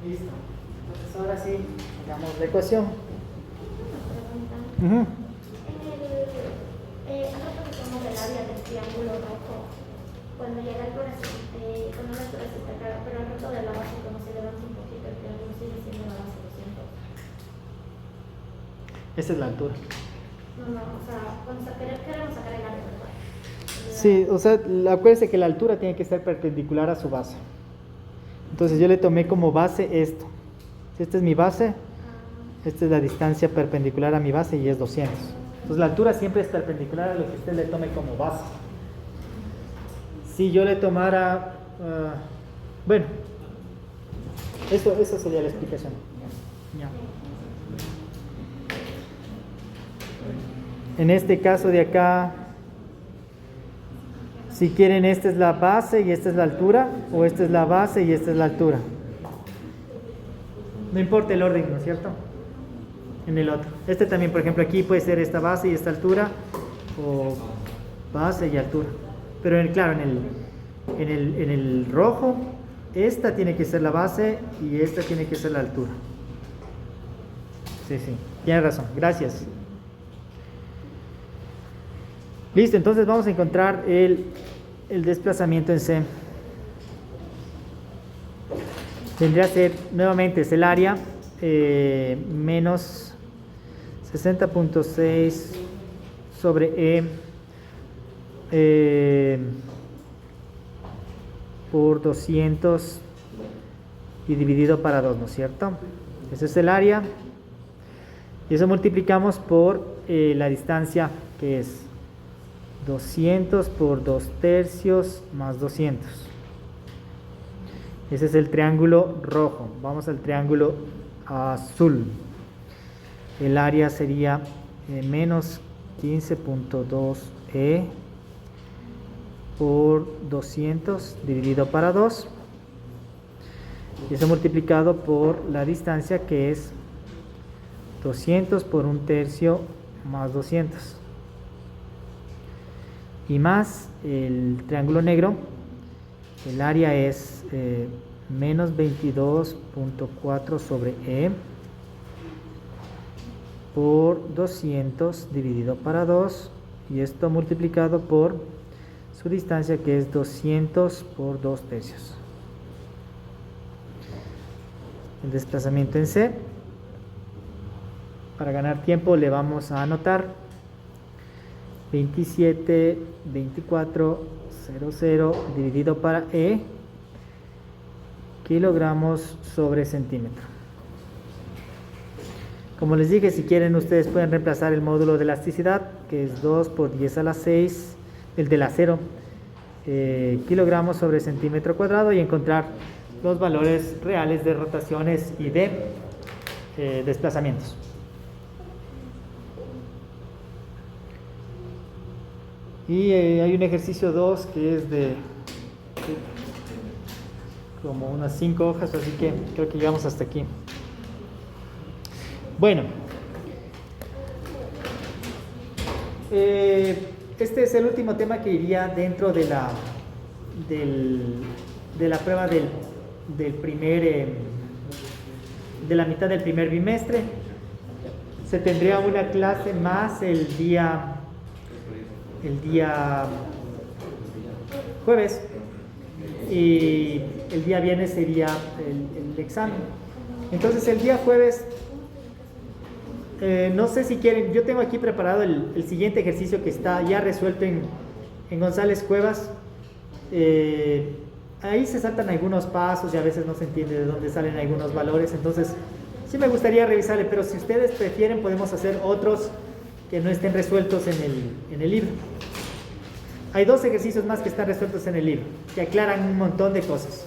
Listo. Entonces ahora sí, hagamos la ecuación. Pregunta. Nosotros somos del área del triángulo rojo. Cuando llega al corazón, cuando la altura se está acá, pero el resto de la base, como se levanta un poquito, el triángulo sigue siendo la base 200. Esta es la altura. No, o sea, cuando queremos sacar el área, ¿verdad? Sí, o sea, acuérdense que la altura tiene que estar perpendicular a su base. Entonces yo le tomé como base esto. Esta es mi base, esta es la distancia perpendicular a mi base y es 200. Entonces la altura siempre es perpendicular a lo que usted le tome como base. Si yo le tomara, bueno, eso sería la explicación. Ya. En este caso de acá, si quieren, esta es la base y esta es la altura, o esta es la base y esta es la altura. No importa el orden, ¿no es cierto? En el otro. Este también, por ejemplo, aquí puede ser esta base y esta altura, o base y altura. Pero claro, en el rojo, esta tiene que ser la base y esta tiene que ser la altura. Sí, tiene razón. Gracias. Listo, entonces vamos a encontrar el desplazamiento en C. Vendría a ser, nuevamente, es el área menos 60.6 sobre E por 200 y dividido para 2, ¿no es cierto? Ese es el área. Y eso multiplicamos por la distancia, que es 200 por 2 tercios más 200. Ese es el triángulo rojo. Vamos al triángulo azul. El área sería menos 15.2 E por 200 dividido para 2. Y eso multiplicado por la distancia, que es 200 por 1 tercio más 200. Y más el triángulo negro, el área es menos 22.4 sobre E por 200 dividido para 2, y esto multiplicado por su distancia, que es 200 por 2/3. El desplazamiento en C, para ganar tiempo le vamos a anotar 27.2400 dividido para E, kilogramos sobre centímetro. Como les dije, si quieren ustedes pueden reemplazar el módulo de elasticidad, que es 2 por 10 a la 6, el del acero, kilogramos sobre centímetro cuadrado, y encontrar los valores reales de rotaciones y de desplazamientos. Y hay un ejercicio 2 que es de como unas 5 hojas, así que creo que llegamos hasta aquí. Bueno, este es el último tema que iría dentro de la prueba de la mitad del primer bimestre. Se tendría una clase más el día jueves, y el día viernes sería el examen. Entonces el día jueves, no sé si quieren, yo tengo aquí preparado el siguiente ejercicio que está ya resuelto en González Cuevas. Ahí se saltan algunos pasos y a veces no se entiende de dónde salen algunos valores, entonces sí me gustaría revisarle, pero si ustedes prefieren podemos hacer otros que no estén resueltos en el libro. Hay 2 ejercicios más que están resueltos en el libro, que aclaran un montón de cosas.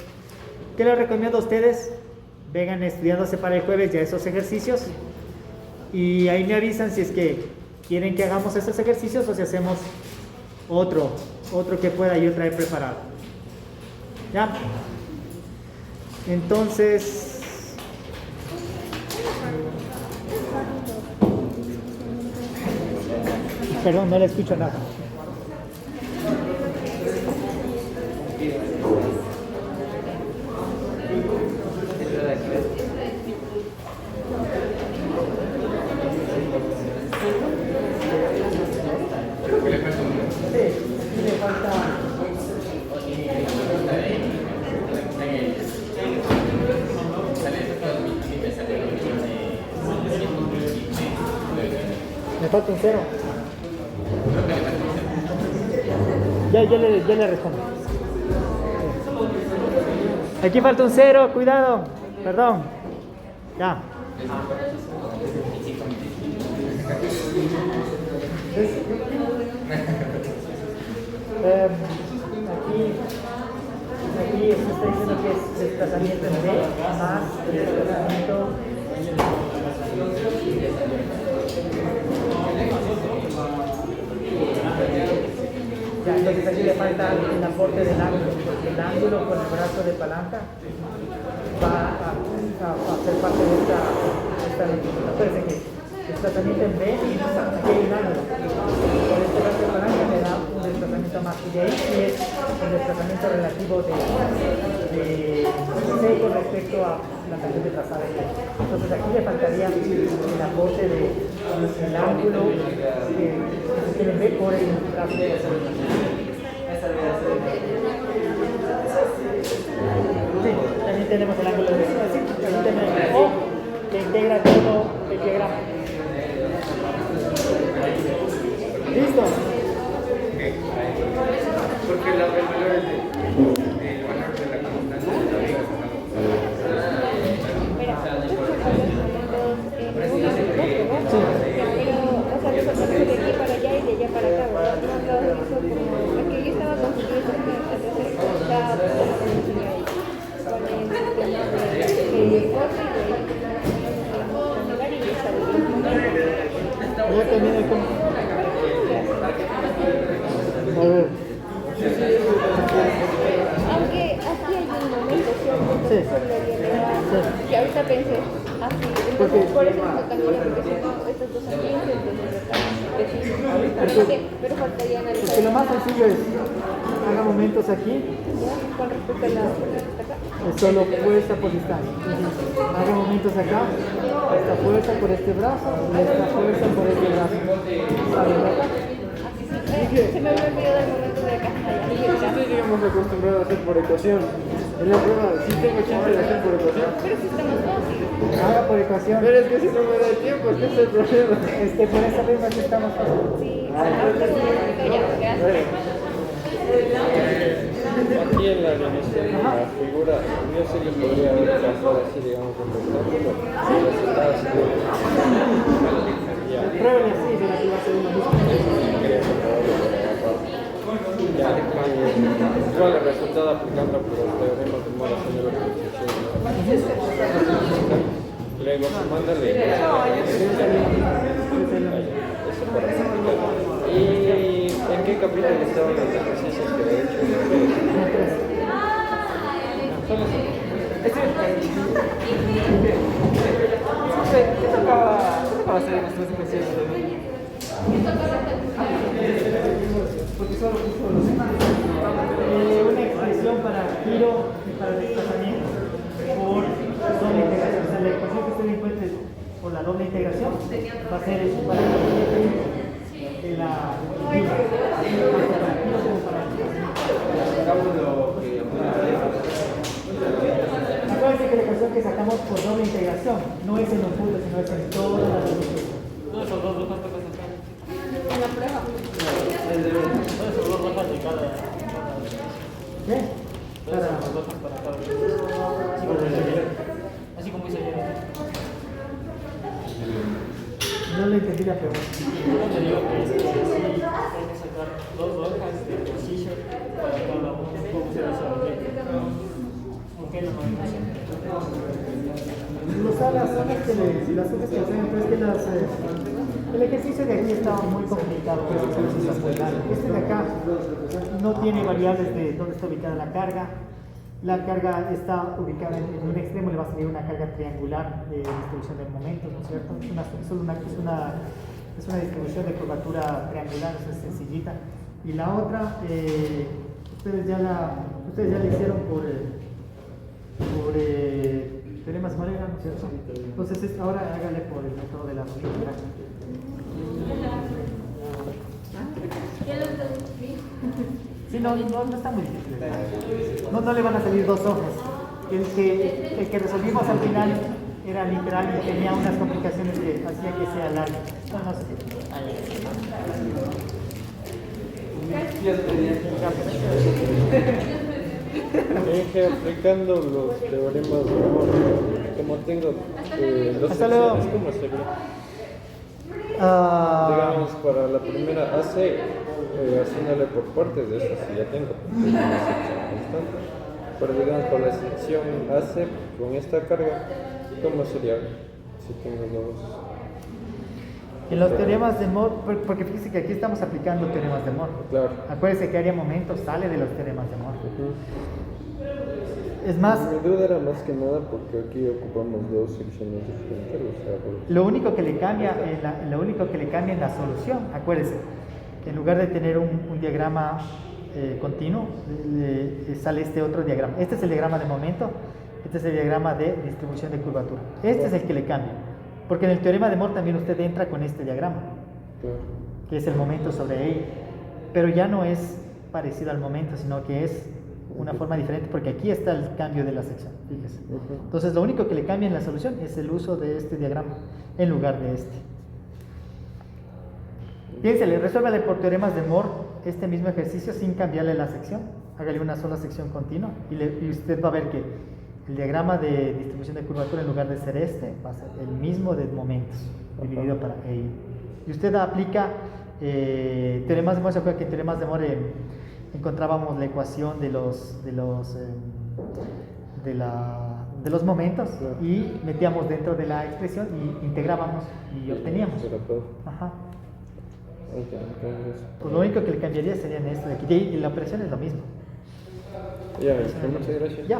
¿Qué les recomiendo a ustedes? Vengan estudiándose para el jueves ya esos ejercicios, y ahí me avisan si es que quieren que hagamos esos ejercicios o si hacemos otro que pueda yo traer preparado. ¿Ya? Entonces, perdón, no le escucho nada. Me falta un 0. Ya le respondo. Aquí falta un 0, cuidado. Perdón. Ya. Aquí se está diciendo que es desplazamiento en B más desplazamiento ya, entonces aquí le falta el aporte del ángulo, porque el ángulo con el brazo de palanca va a ser parte de esta longitud. Acuérdense que desplazamiento en B, aquí hay un ángulo. Por este brazo de palanca me da un desplazamiento más, y de ahí sí es el desplazamiento relativo de C con respecto a la canción de trazada. Entonces aquí le faltaría el aporte del ángulo que se tiene B por el brazo de palanca. Sí, también tenemos el ángulo de O, que integra todo el diagrama. ¿Listo? Porque el valor es el valor de la constante de la viga. Sí. O sea, nosotros de aquí para allá y de allá para acá, ¿verdad? No, eso como... Aquí yo estaba confundiendo con el Ya terminé con... A ver. Aunque aquí hay un momento, ¿cierto? Sí. Sí. Que ahorita pensé así. Entonces, por eso no cambié, porque si no, estos dos ambientes, entonces pero faltaría Es analizar. que lo más sencillo es, haga momentos aquí, ¿Ya? Con respecto a la acá. es solo fuerza por distancia. Haga momentos acá, esta fuerza por este brazo y esta fuerza por este brazo. ¿Sale de acá? Se me había olvidado el momento de acá. Yo sí estoy, digamos, acostumbrado a hacer por ecuación. En la prueba sí tengo chance de hacer por ecuación. Pero sí está más fácil. Haga por ecuación. Pero es que si no me da el tiempo, es que ese es el problema. Es que por esa misma que estamos Sí, ya, gracias. Aquí en la revisión de la figura, yo sé que podría haber trazado así, digamos, un rectángulo, pero se está haciendo. Ya, Prueben así, verá que va a ser uno mismo. ya, igual el resultado aplicando por los teoremas de Mora haciendo la construcción. Luego mándale. Eso para practicar. ¿Y en qué capítulo estaban los ejercicios que he hecho? Solo eso. ¿Qué tocaba hacer en estos ejercicios? Porque solo puso una expresión para giro y para desplazamiento por doble integración. O sea, la ecuación que usted encuentre por la doble integración va a ser el de la giro, tanto para giro como para desplazamiento. Hagamos lo que Acuérdense que la ecuación que sacamos por doble integración no es en un punto, sino es en todas las dimensiones. Todos esos dos tocas acá. En la prueba. Todos esos dos bajas de cada. ¿Qué? Todos Para, esos dos bajas para cada. Así como hice ayer. Así como hice ayer. no le entendí la pregunta. Yo te digo que sí, hay que sacar dos hojas de ejercicio para cada uno. ¿Cómo se hace ahorita? ¿Por qué no hay que Los alas son las hojas que hacen, pero es que el ejercicio de aquí está muy complicado, pero es que los hizo muy largo. Este de acá no tiene variables de dónde está ubicada la carga. La carga está ubicada en un extremo, le va a salir una carga triangular de distribución de momentos, ¿no es cierto? Es una distribución de curvatura triangular, eso es sencillita. Y la otra, ustedes ya la hicieron por teoremas Morera, ¿no es cierto? Entonces ahora hágale por el método de la figura. Yo lo entendí. Sí, no está muy difícil. No le van a salir dos hojas. El que resolvimos al final era literal y tenía unas complicaciones que hacía que sea largo. No sé. Dije aplicando los teoremas de Moore, como tengo dos Hasta luego. secciones, ¿cómo sería? Digamos, para la primera AC, haciéndole por partes de estas que ya tengo, es una sección constante. Pero digamos, para la sección AC, con esta carga, ¿cómo sería si tengo dos? En los teoremas de Moore, porque fíjense que aquí estamos aplicando teoremas de Moore. Claro. Acuérdense que área momento sale de los teoremas de Moore. Es más, Mi duda era más que nada porque aquí ocupamos dos secciones diferentes, o sea, lo único que le cambia en la solución, acuérdense, que en lugar de tener un diagrama continuo, sale este otro diagrama. Este es el diagrama de momento, este es el diagrama de distribución de curvatura. Este es el que le cambia, porque en el teorema de Moore también usted entra con este diagrama, claro. que es el momento sobre E, pero ya no es parecido al momento, sino que es una forma diferente, porque aquí está el cambio de la sección, fíjese. Entonces lo único que le cambia en la solución es el uso de este diagrama en lugar de este. Piénsele, resuélvale por teoremas de Moore este mismo ejercicio sin cambiarle la sección. Hágale una sola sección continua y usted va a ver que el diagrama de distribución de curvatura, en lugar de ser este, va a ser el mismo de momentos dividido para E. Y usted aplica teoremas de Moore. Se acuerda que en teoremas de Moore encontrábamos la ecuación de los momentos y metíamos dentro de la expresión y integrábamos y obteníamos. Era todo. Ajá. Ok, entonces, Pues lo único que le cambiaría sería en esto de aquí y la operación es lo mismo. ya, muchas gracias. Ya.